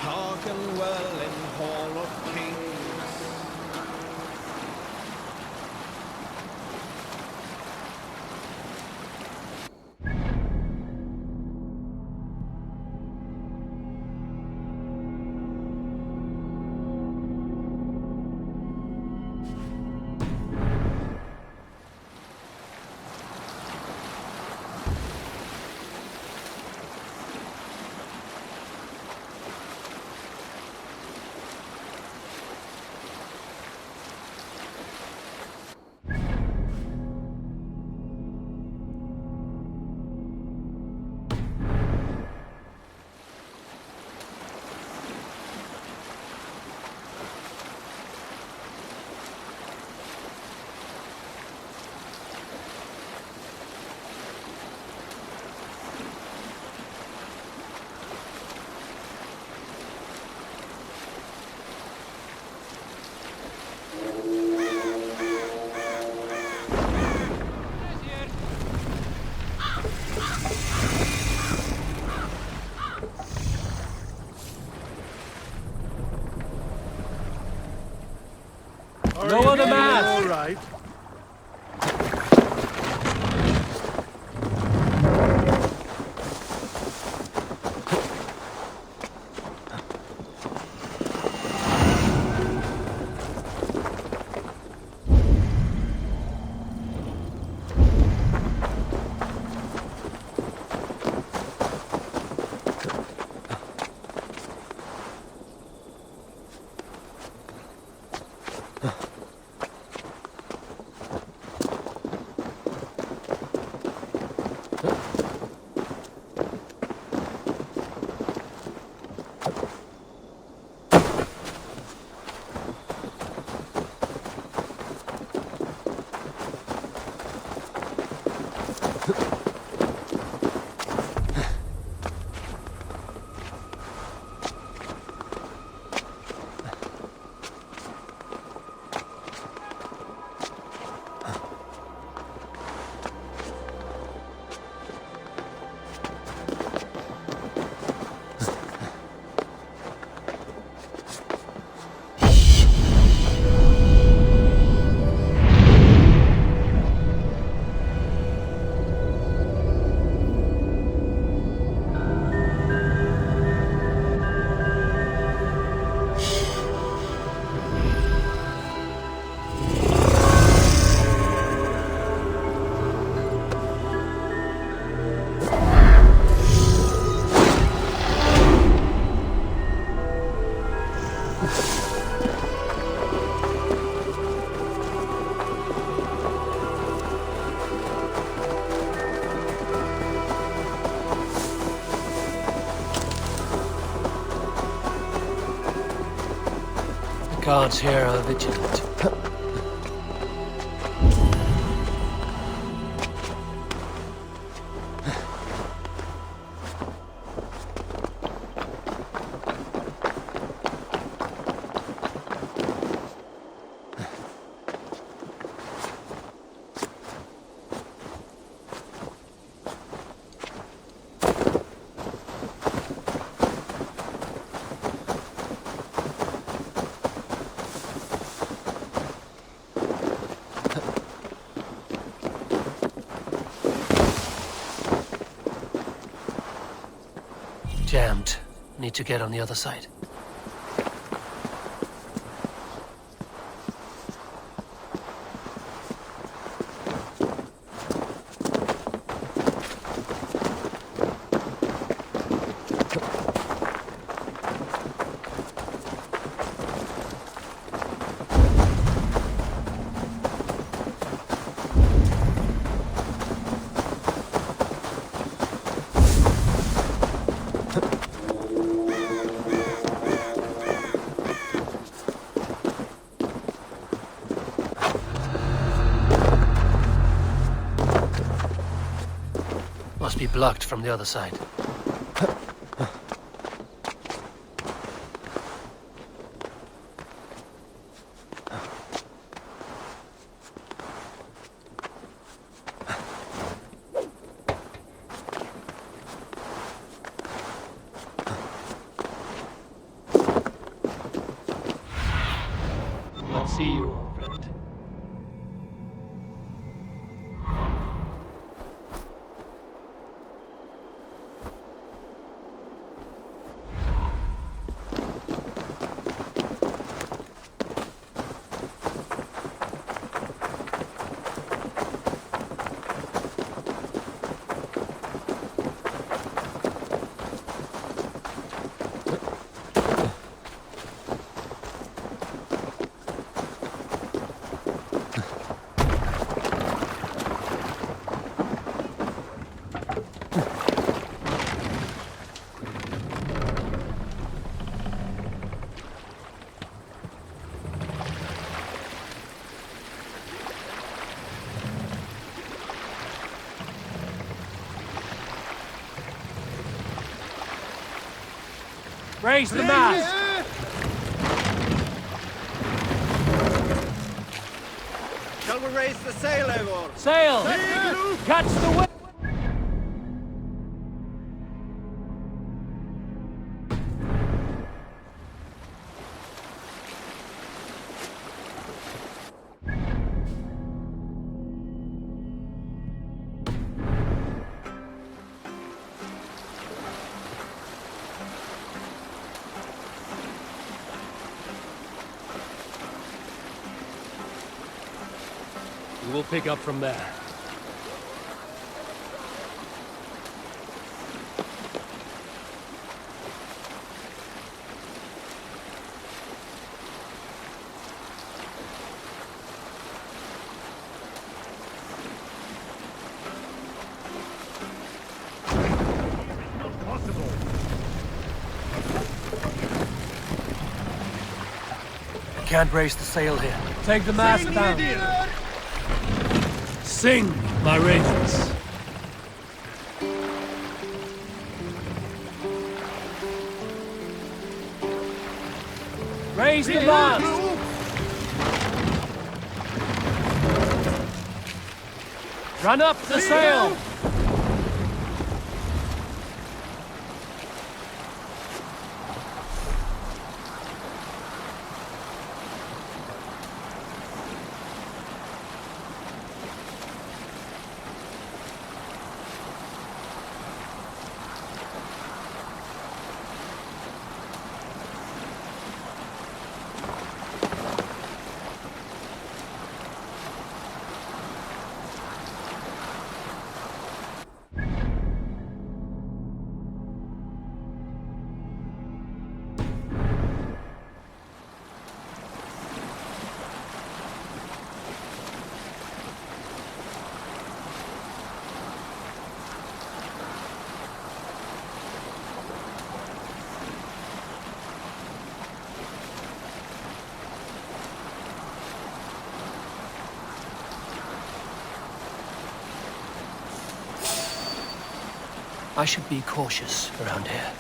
S4: Hearken well in Hall of Kings.
S2: Lower the mast!
S20: All right.
S1: Guards here are vigilant. Jammed. Need to get on the other side. must be blocked from the other side. I'll see you, old friend.
S5: Raise the mast!
S4: Shall we raise the sail, Eivor?
S5: Sail! Catch the wind!
S1: We will pick up from there. Can't raise the sail here.
S5: Take the mast down.
S1: Sing, my ravens.
S5: Raise the mast! Run up the sail!
S1: I should be cautious around here.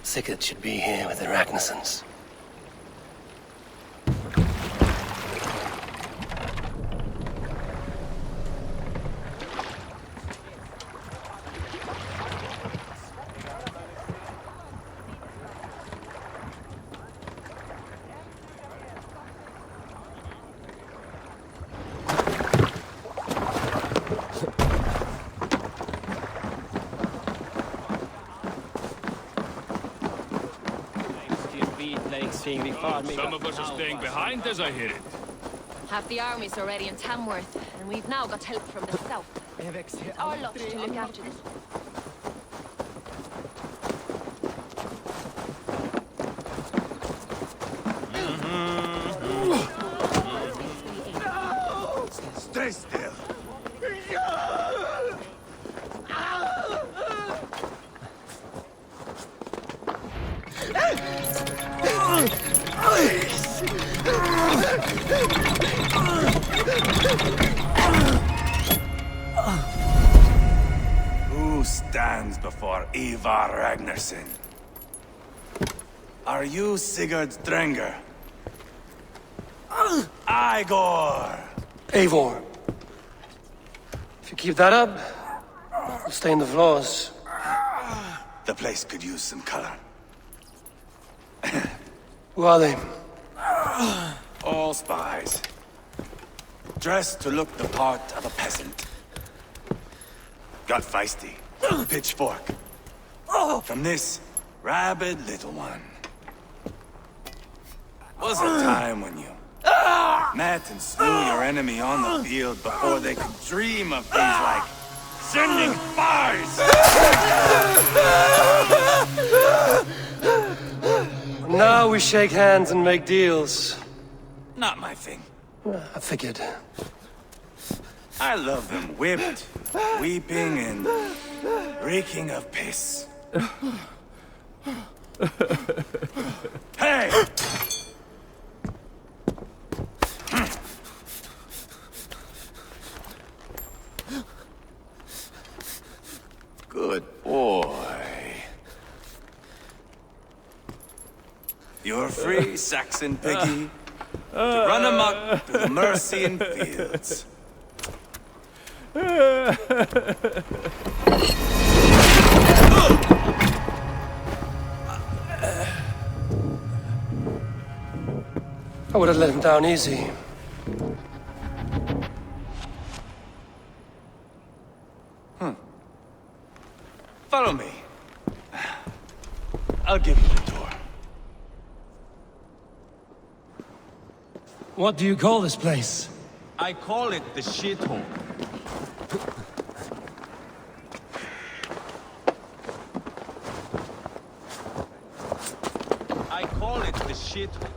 S1: Sigurd should be here with the Ragnarsons.
S11: Some of us are staying behind, as I hear it.
S12: Half the army's already in Tamworth, and we've now got help from the south. It's our lot to look after this.
S21: Stay still. Who stands before Ivar Ragnarsson? Are you Sigurd Drenger? Igor!
S1: Eivor. If you keep that up, we'll stay in the floors.
S21: The place could use some color.
S1: Who are they?
S21: All spies. Dressed to look the part of a peasant. Got feisty. Pitchfork. From this rabid little one. Was a time when you met and slew your enemy on the field before they could dream of things like sending spies!
S1: Now we shake hands and make deals.
S21: Not my thing.
S1: I figured.
S21: I love them whipped, weeping, and reeking of piss. Hey! Good boy. You're free, Saxon piggy, to run amok through the Mercian fields.
S1: I would have let him down easy.
S21: Follow me. I'll give you the door.
S1: What do you call this place?
S4: I call it the shithole. I call it the shithole.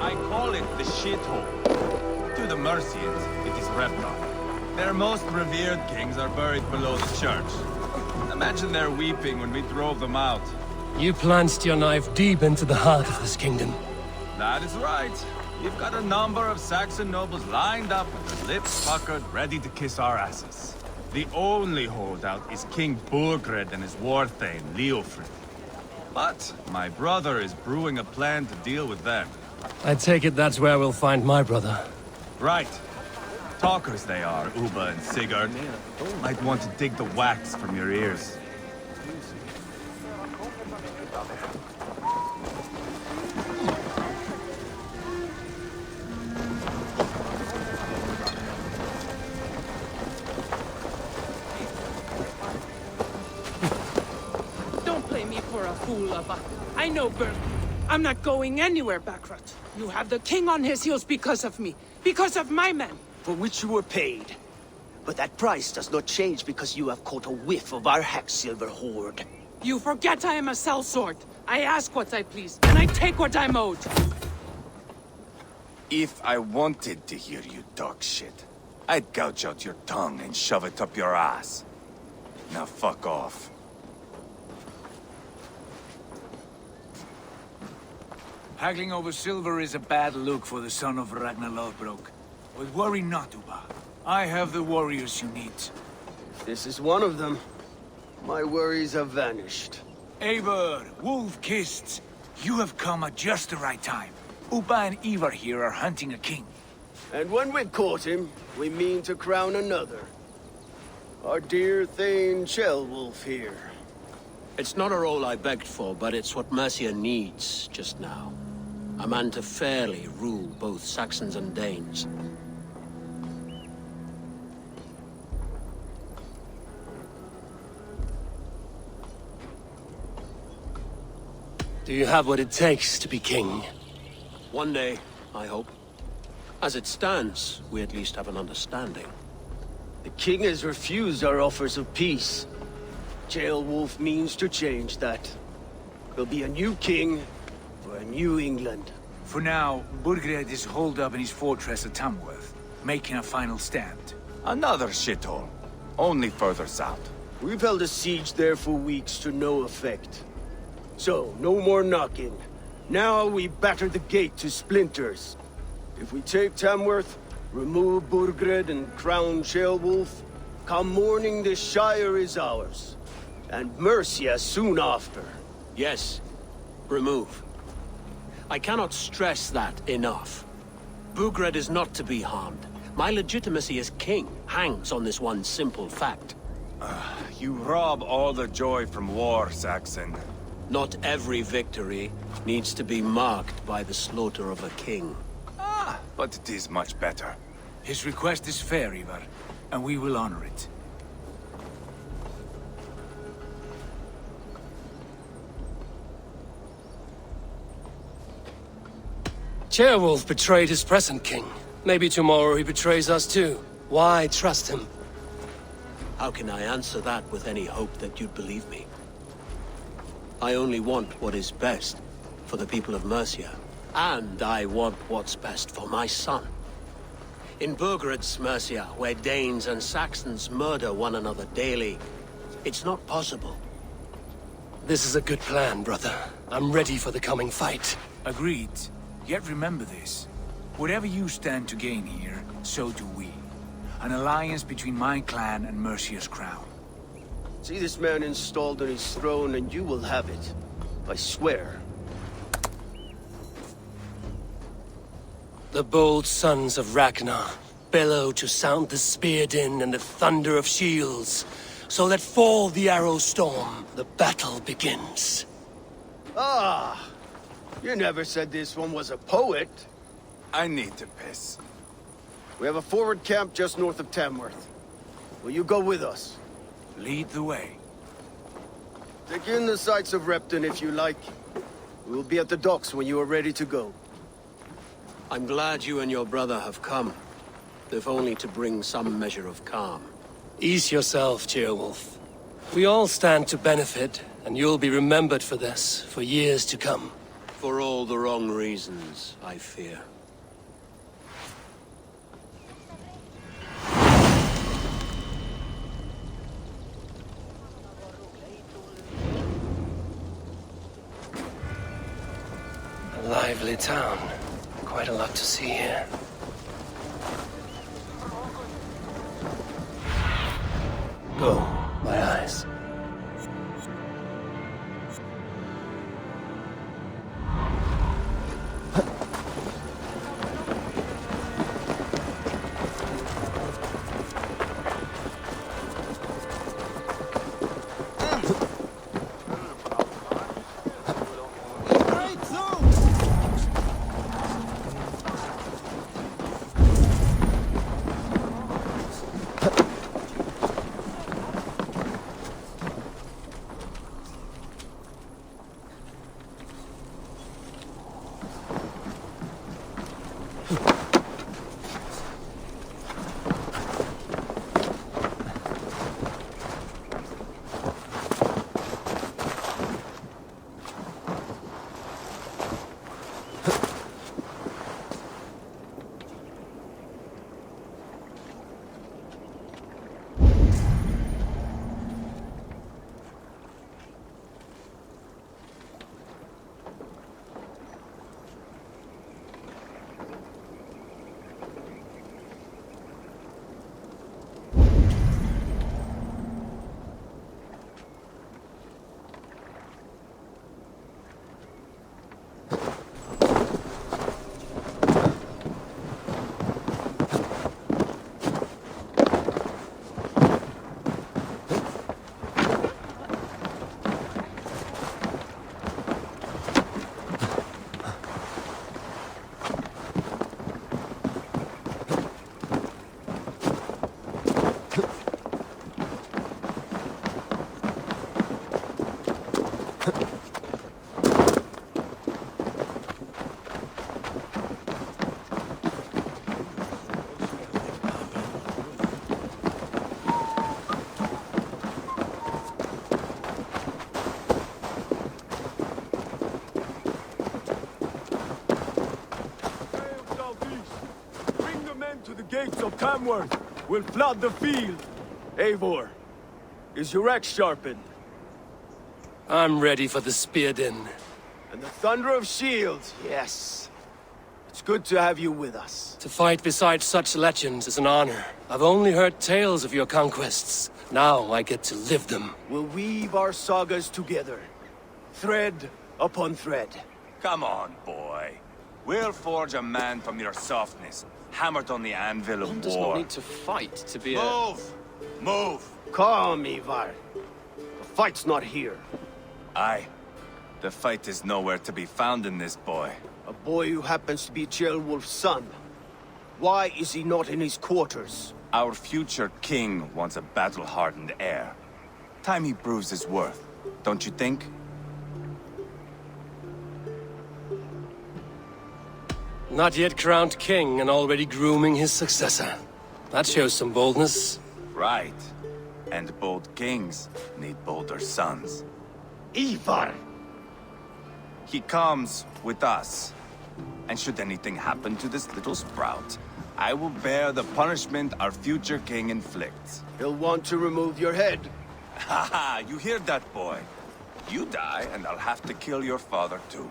S4: I call it the shithole. To the Mercians, it is Revnar. Their most revered kings are buried below the church. Imagine their weeping when we drove them out.
S1: You plunged your knife deep into the heart of this kingdom.
S4: That is right. We've got a number of Saxon nobles lined up with their lips puckered, ready to kiss our asses. The only holdout is King Burgred and his war thane, Leofrid. But my brother is brewing a plan to deal with them.
S1: I take it that's where we'll find my brother.
S4: Right. Talkers they are, Uba and Sigurd. Might want to dig the wax from your ears.
S13: fool, Abba. I know Berg. I'm not going anywhere, Backrot. You have the king on his heels because of me. Because of my men.
S18: For which you were paid. But that price does not change because you have caught a whiff of our Hacksilver hoard.
S13: You forget I am a sellsword. I ask what I please, and I take what I'm owed.
S4: If I wanted to hear you talk shit, I'd gouge out your tongue and shove it up your ass. Now fuck off.
S5: Haggling over silver is a bad look for the son of Ragnar Lothbrok. But worry not, Uba. I have the warriors you need.
S16: This is one of them. My worries have vanished.
S5: Eivor, Wolf-Kissed, you have come at just the right time. Uba and Ivar here are hunting a king.
S16: And when we've caught him, we mean to crown another. Our dear Thane Ceolwulf here.
S23: It's not a role I begged for, but it's what Mercia needs just now. A man to fairly rule both Saxons and Danes.
S1: Do you have what it takes to be king?
S23: One day, I hope. As it stands, we at least have an understanding.
S16: The king has refused our offers of peace. Ceolwulf means to change that. There'll be a new king for a new England.
S5: For now, Burgred is holed up in his fortress at Tamworth, making a final stand.
S4: Another shithole. Only further south.
S16: We've held a siege there for weeks to no effect. So, no more knocking. Now we batter the gate to splinters. If we take Tamworth, remove Burgred and crown Ceolwulf, come morning the Shire is ours. And Mercia soon after.
S23: Yes, remove. I cannot stress that enough. Burgred is not to be harmed. My legitimacy as king hangs on this one simple fact.
S4: You rob all the joy from war, Saxon.
S23: Not every victory needs to be marked by the slaughter of a king.
S4: But it is much better.
S5: His request is fair, Ivar, and we will honor it.
S1: Ceolwulf betrayed his present king. Maybe tomorrow he betrays us too. Why trust him?
S23: How can I answer that with any hope that you'd believe me? I only want what is best for the people of Mercia. And I want what's best for my son. In Burgred's Mercia, where Danes and Saxons murder one another daily, it's not possible.
S1: This is a good plan, brother. I'm ready for the coming fight.
S5: Agreed. Yet remember this. Whatever you stand to gain here, so do we. An alliance between my clan and Mercia's crown.
S16: See this man installed on his throne and you will have it. I swear.
S1: The bold sons of Ragnar bellow to sound the spear din and the thunder of shields. So let fall the arrow storm. The battle begins.
S16: Ah! You never said this one was a poet.
S4: I need to piss.
S16: We have a forward camp just north of Tamworth. Will you go with us?
S5: Lead the way.
S16: Take in the sights of Repton if you like. We will be at the docks when you are ready to go.
S23: I'm glad you and your brother have come, if only to bring some measure of calm.
S1: Ease yourself, Ceolwulf. We all stand to benefit, and you'll be remembered for this, for years to come.
S23: For all the wrong reasons, I fear.
S1: A lively town. Quite a lot to see here. Go, my eyes.
S16: Bring the men to the gates of Tamworth. We'll flood the field. Eivor, is your axe sharpened?
S1: I'm ready for the spear din.
S16: And the thunder of shields, yes. It's good to have you with us.
S1: To fight beside such legends is an honor. I've only heard tales of your conquests. Now I get to live them.
S16: We'll weave our sagas together. Thread upon thread.
S4: Come on, boy. We'll forge a man from your softness, hammered on the anvil of war.
S2: One does not need to fight to be
S4: Move! Move!
S16: Calm, Ivar. The fight's not here.
S4: Aye. The fight is nowhere to be found in this boy.
S16: A boy who happens to be Ceolwulf's son. Why is he not in his quarters?
S4: Our future king wants a battle-hardened heir. Time he proves his worth, don't you think?
S1: Not yet crowned king and already grooming his successor. That shows some boldness.
S4: Right. And bold kings need bolder sons.
S16: Ivar!
S4: He comes with us. And should anything happen to this little sprout, I will bear the punishment our future king inflicts.
S16: He'll want to remove your head.
S4: Haha, you hear that, boy? You die, and I'll have to kill your father, too.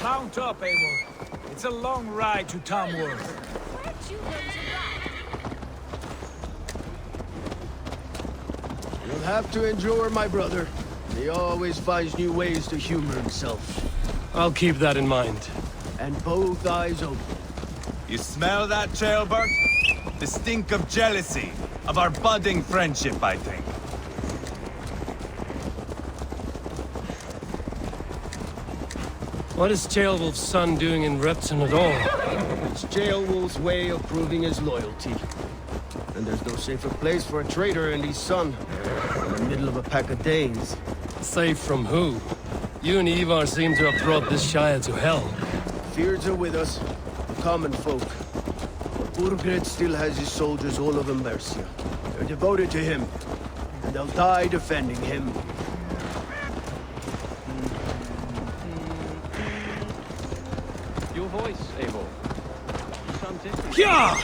S5: Mount up, Eivor. It's a long ride to Tamworth.
S9: Where'd you learn to ride?
S16: You'll have to endure, my brother. He always finds new ways to humor himself.
S1: I'll keep that in mind.
S16: And both eyes open.
S4: You smell that, Ceolbert? The stink of jealousy, of our budding friendship, I think.
S1: What is Ceolwulf's son doing in Repton at all?
S16: It's Ceolwulf's way of proving his loyalty. And there's no safer place for a traitor and his son. In the middle of a pack of Danes.
S1: Safe from who? You and Ivar seem to have brought this Shire to hell.
S16: Fears are with us, common folk. But Burgred still has his soldiers all over Mercia. They're devoted to him, and they'll die defending him.
S2: Your voice, Eivor. Something.
S1: Yeah!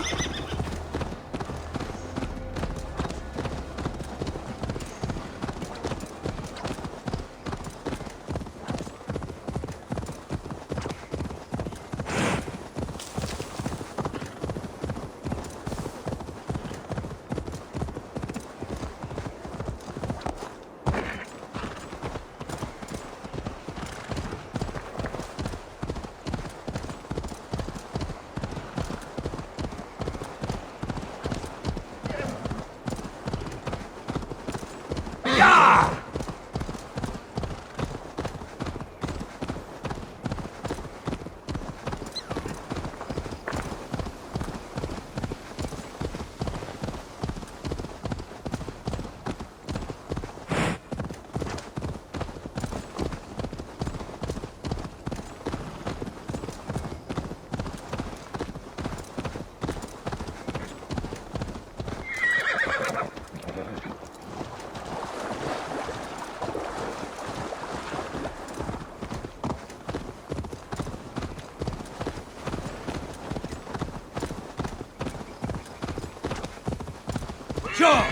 S5: Sure!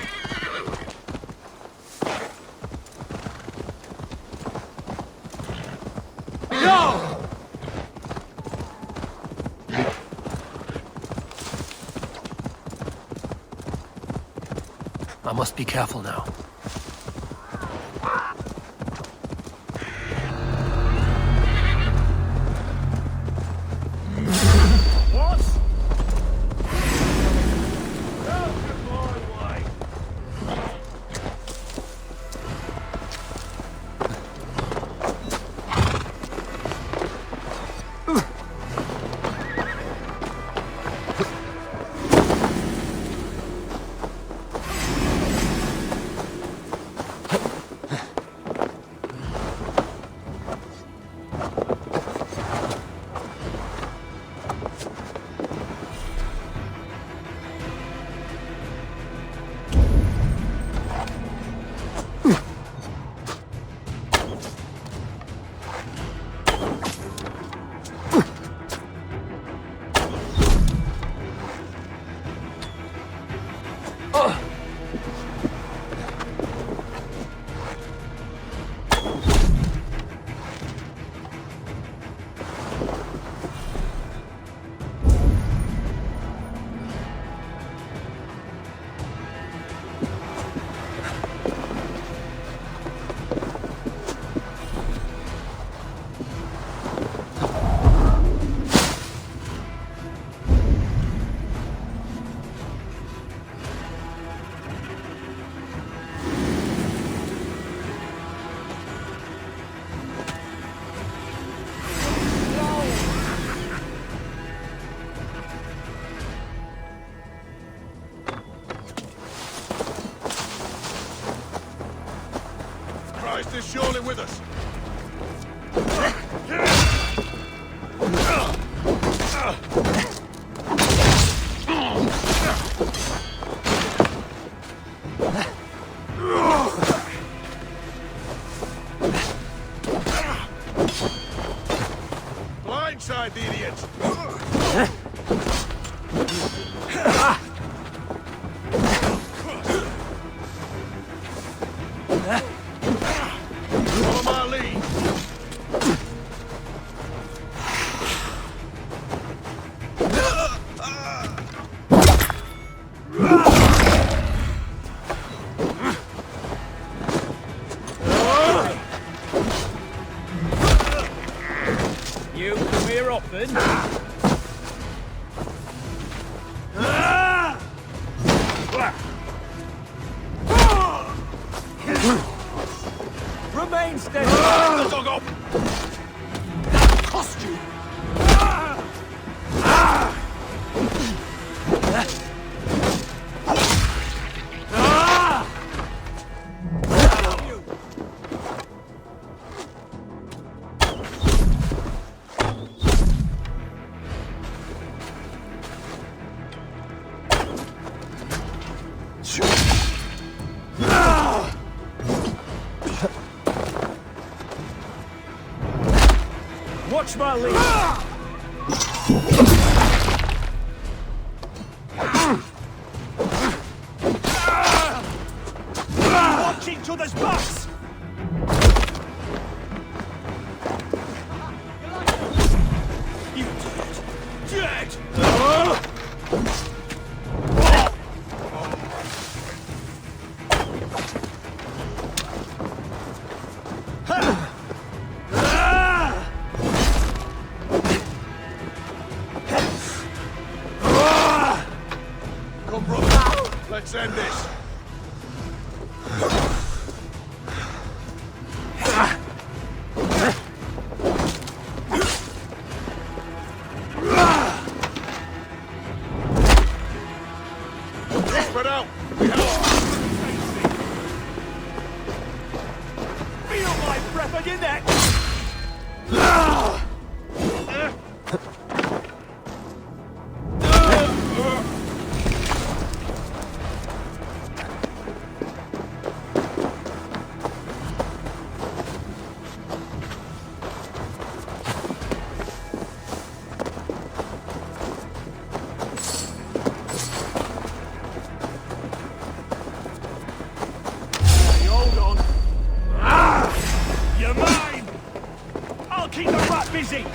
S1: No! I must be careful now.
S22: is surely with us. Blindside the idiots! Follow my lead.
S11: You come here often?
S7: Remain steady! The dog up! That cost you!
S11: Watch my lead!
S7: Watch each other's backs! You dead!
S22: Come, brother. Let's end this. Spread out. We have...
S7: Feel my breath on your neck! Hold on. You're mine! I'll keep the rat busy!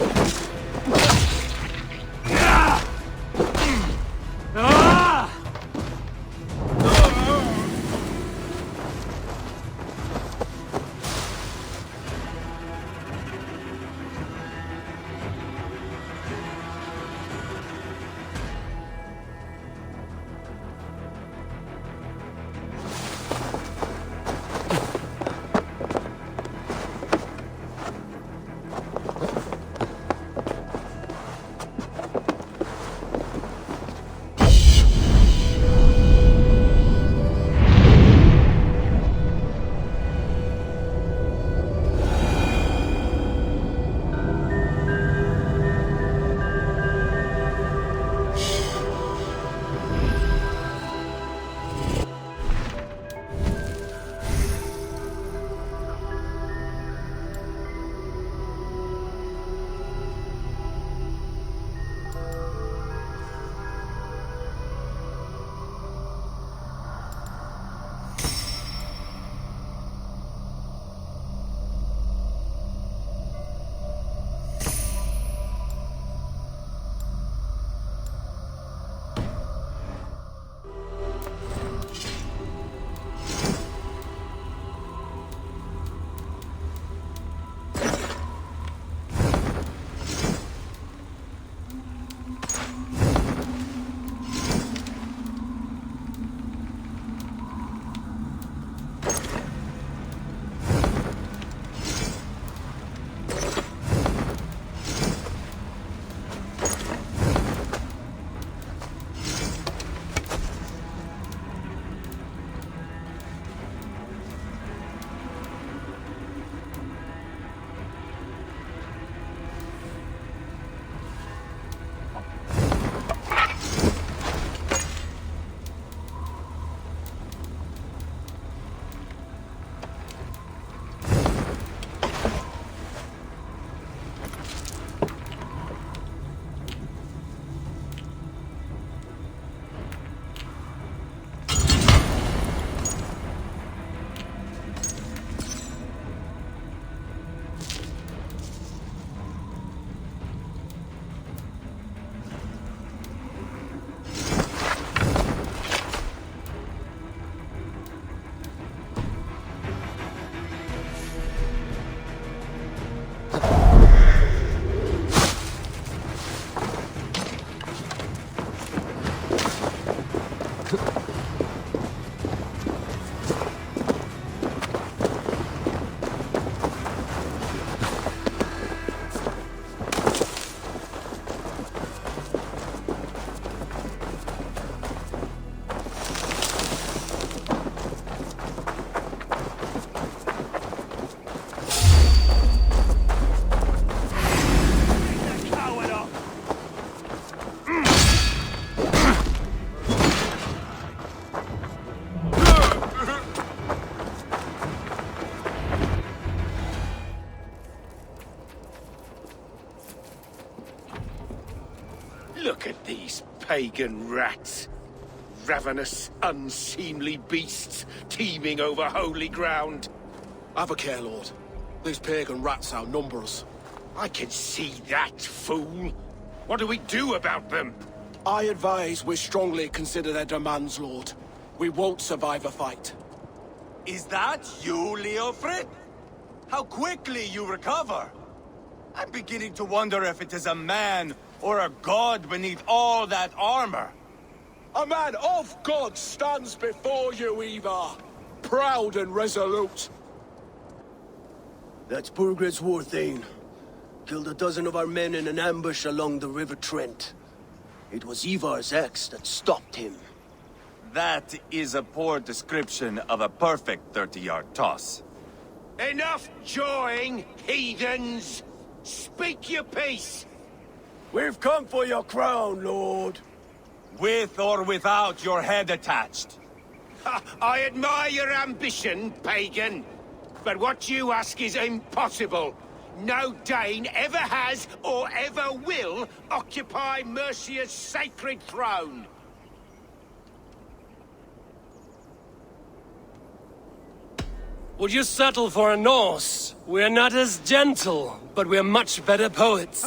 S14: pagan rats. Ravenous, unseemly beasts teeming over holy ground.
S15: Have a care, Lord. These pagan rats outnumber us.
S14: I can see that, fool. What do we do about them?
S15: I advise we strongly consider their demands, Lord. We won't survive a fight.
S4: Is that you, Leofrid? How quickly you recover! I'm beginning to wonder if it is a man or a god beneath all that armor.
S15: A man of God stands before you, Ivar. Proud and resolute.
S16: That's Burgred's Warthane. Killed a dozen of our men in an ambush along the River Trent. It was Ivar's axe that stopped him.
S4: That is a poor description of a perfect 30-yard toss.
S14: Enough jawing, heathens! Speak your piece!
S16: We've come for your crown, Lord.
S4: With or without your head attached.
S14: I admire your ambition, pagan. But what you ask is impossible. No Dane ever has or ever will occupy Mercia's sacred throne.
S1: Would you settle for a Norse? We're not as gentle, but we're much better poets.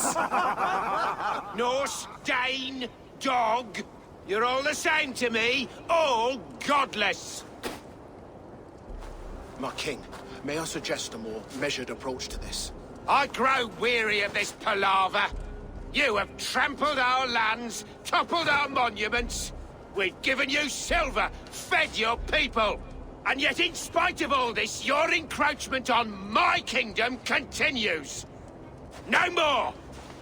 S14: Norse, Dane, dog. You're all the same to me. All godless.
S15: My king, may I suggest a more measured approach to this?
S14: I grow weary of this palaver. You have trampled our lands, toppled our monuments. We've given you silver, fed your people. And yet, in spite of all this, your encroachment on my kingdom continues. No more!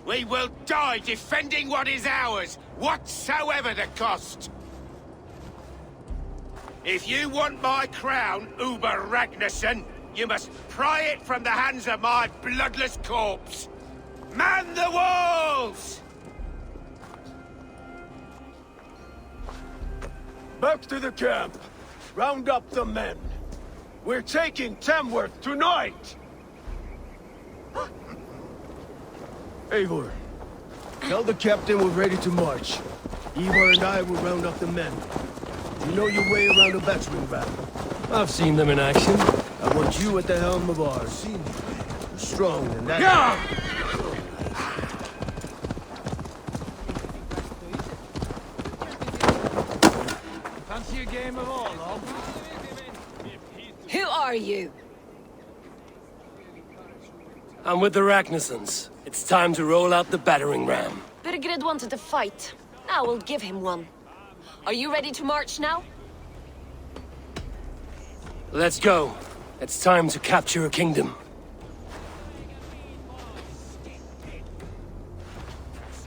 S14: We will die defending what is ours, whatsoever the cost. If you want my crown, Uber Ragnarsson, you must pry it from the hands of my bloodless corpse. Man the walls!
S16: Back to the camp. Round up the men. We're taking Tamworth tonight! Eivor, tell the captain we're ready to march. Ivar and I will round up the men. You know your way around a battering ram. I've seen them in action. I want you at the helm of ours. You're strong and that... Yeah!
S5: Fancy a game of all, love?
S12: Who are you?
S1: I'm with the Ragnarssons. It's time to roll out the battering ram.
S12: Birgred wanted to fight. Now we'll give him one. Are you ready to march now?
S1: Let's go. It's time to capture a kingdom.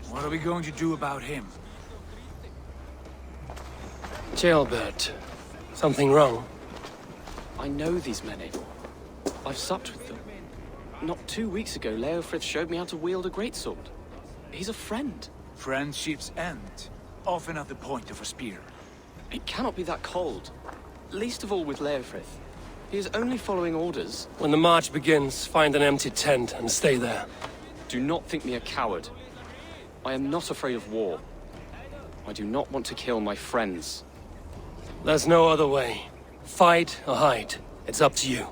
S5: What are we going to do about him?
S1: Jailbird. Something wrong?
S17: I know these men, Eivor. I've supped with them. Not 2 weeks ago, Leofrith showed me how to wield a greatsword. He's a friend.
S5: Friendship's end. Often at the point of a spear.
S17: It cannot be that cold. Least of all with Leofrith. He is only following orders.
S1: When the march begins, find an empty tent and stay there.
S17: Do not think me a coward. I am not afraid of war. I do not want to kill my friends.
S1: There's no other way. Fight or hide. It's up to you.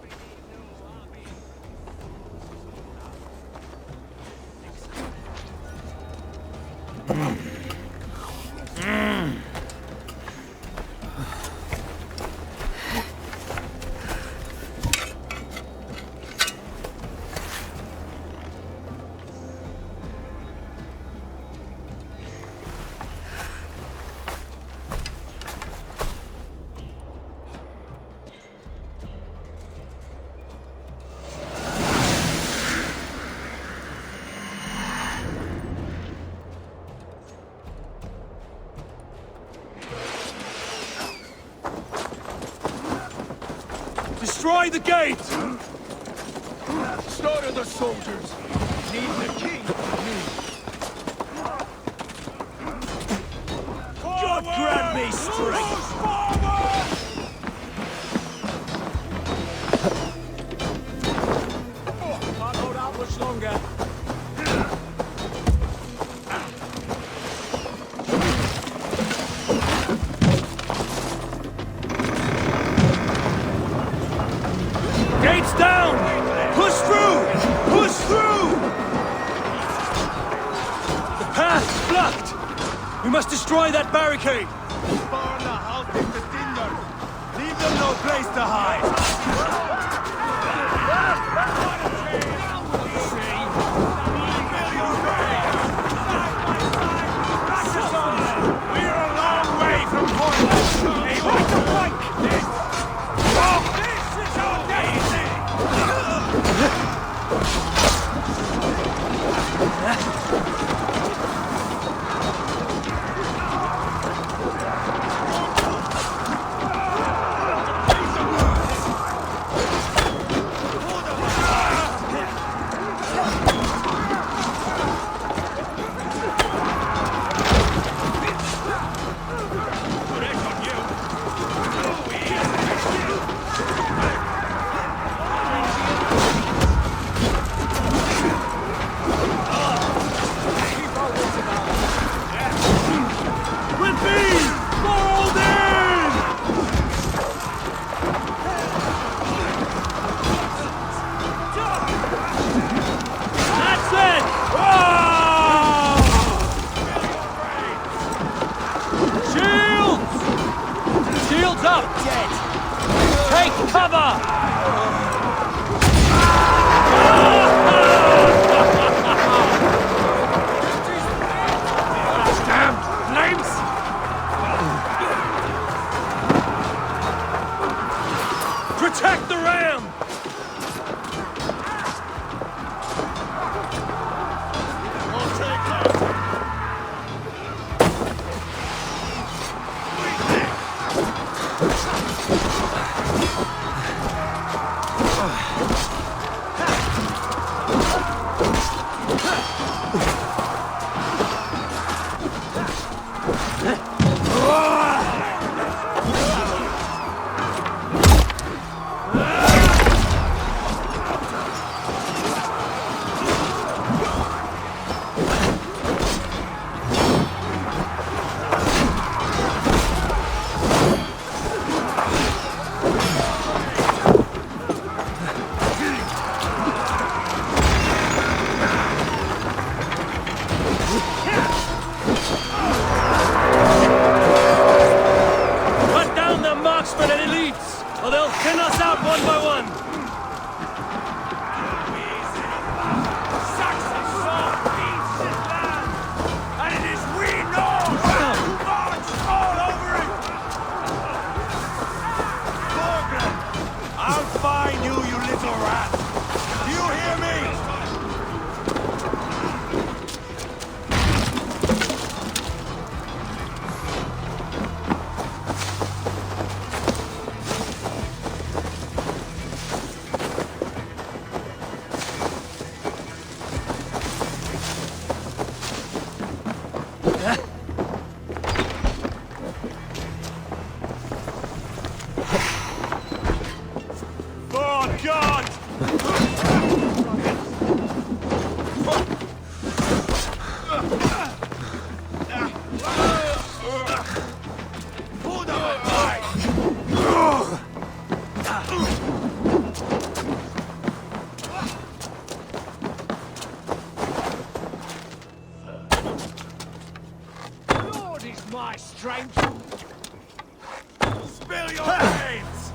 S5: Destroy the gate!
S16: Slaughter the soldiers! Need the king!
S5: God grant me strength! Can't hold out much longer.
S3: must destroy that barricade!
S4: Burn the house into cinders! Leave them no place to hide!
S3: Protect the ram!
S14: My strength! Spill your brains!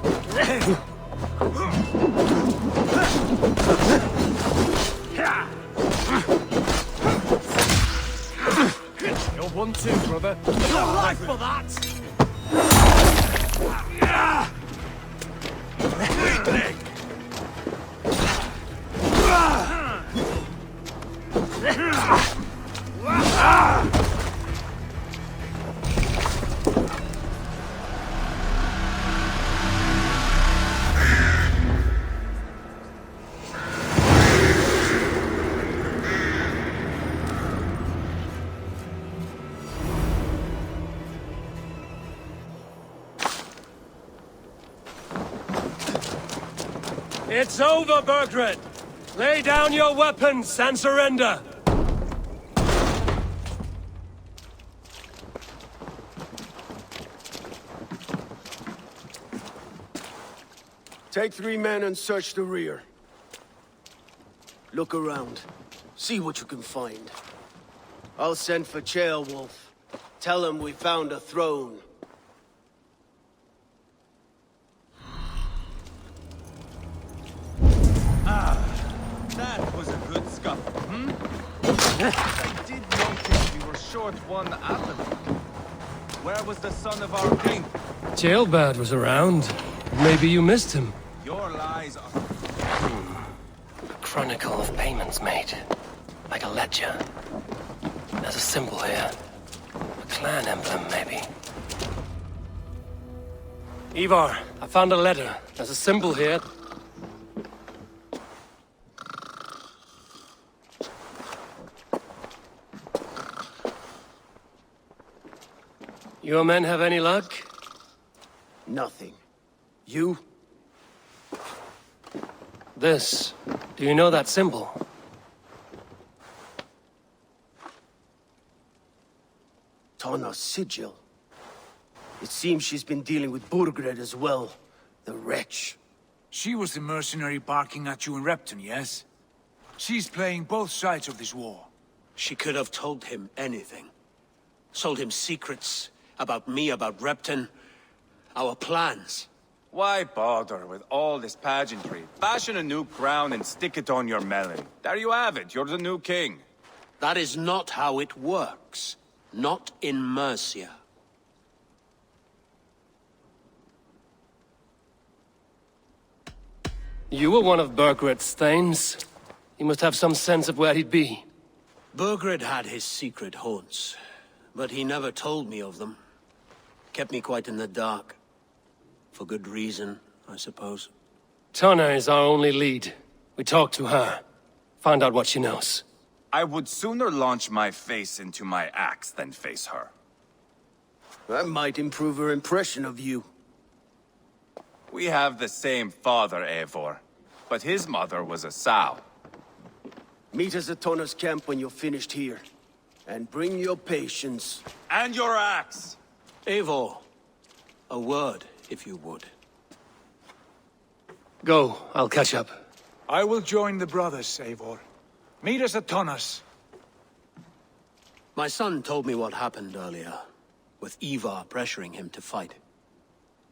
S3: You're one too, brother.
S14: Your life for that! Weakling!
S3: It's over, Burgred! Lay down your weapons and surrender!
S16: Take 3 men and search the rear. Look around. See what you can find. I'll send for Chaelwolf. Tell him we found a throne.
S4: That was a good scuffle, hmm? I did notice we were short one athlete. Where was the son of our king?
S1: Jailbird was around. Maybe you missed him.
S4: Your lies are...
S1: A chronicle of payments made. Like a ledger. There's a symbol here. A clan emblem, maybe. Ivar, I found a letter. There's a symbol here. Your men have any luck?
S16: Nothing. You?
S1: This. Do you know that symbol?
S16: Tana's sigil. It seems she's been dealing with Burgred as well. The wretch.
S5: She was the mercenary barking at you in Repton, yes? She's playing both sides of this war.
S23: She could have told him anything. Sold him secrets about me, about Repton. Our plans.
S4: Why bother with all this pageantry? Fashion a new crown and stick it on your melon. There you have it, you're the new king.
S23: That is not how it works. Not in Mercia.
S1: You were one of Burgred's thanes. He must have some sense of where he'd be.
S23: Burgred had his secret haunts, but he never told me of them. Kept me quite in the dark. For good reason, I suppose.
S1: Tana is our only lead. We talk to her. Find out what she knows.
S4: I would sooner launch my face into my axe than face her.
S16: That might improve her impression of you.
S4: We have the same father, Eivor. But his mother was a sow.
S16: Meet us at Tana's camp when you're finished here. And bring your patience.
S4: And your axe!
S23: Eivor, a word, if you would.
S1: Go, I'll catch up.
S5: I will join the brothers, Eivor. Meet us at Tana's.
S23: My son told me what happened earlier, with Ivar pressuring him to fight.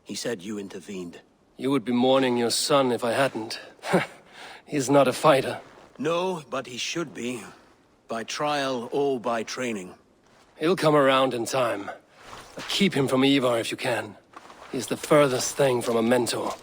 S23: He said you intervened.
S1: You would be mourning your son if I hadn't. He's not a fighter.
S23: No, but he should be. By trial or by training.
S1: He'll come around in time. But keep him from Ivar if you can. He's the furthest thing from a mentor.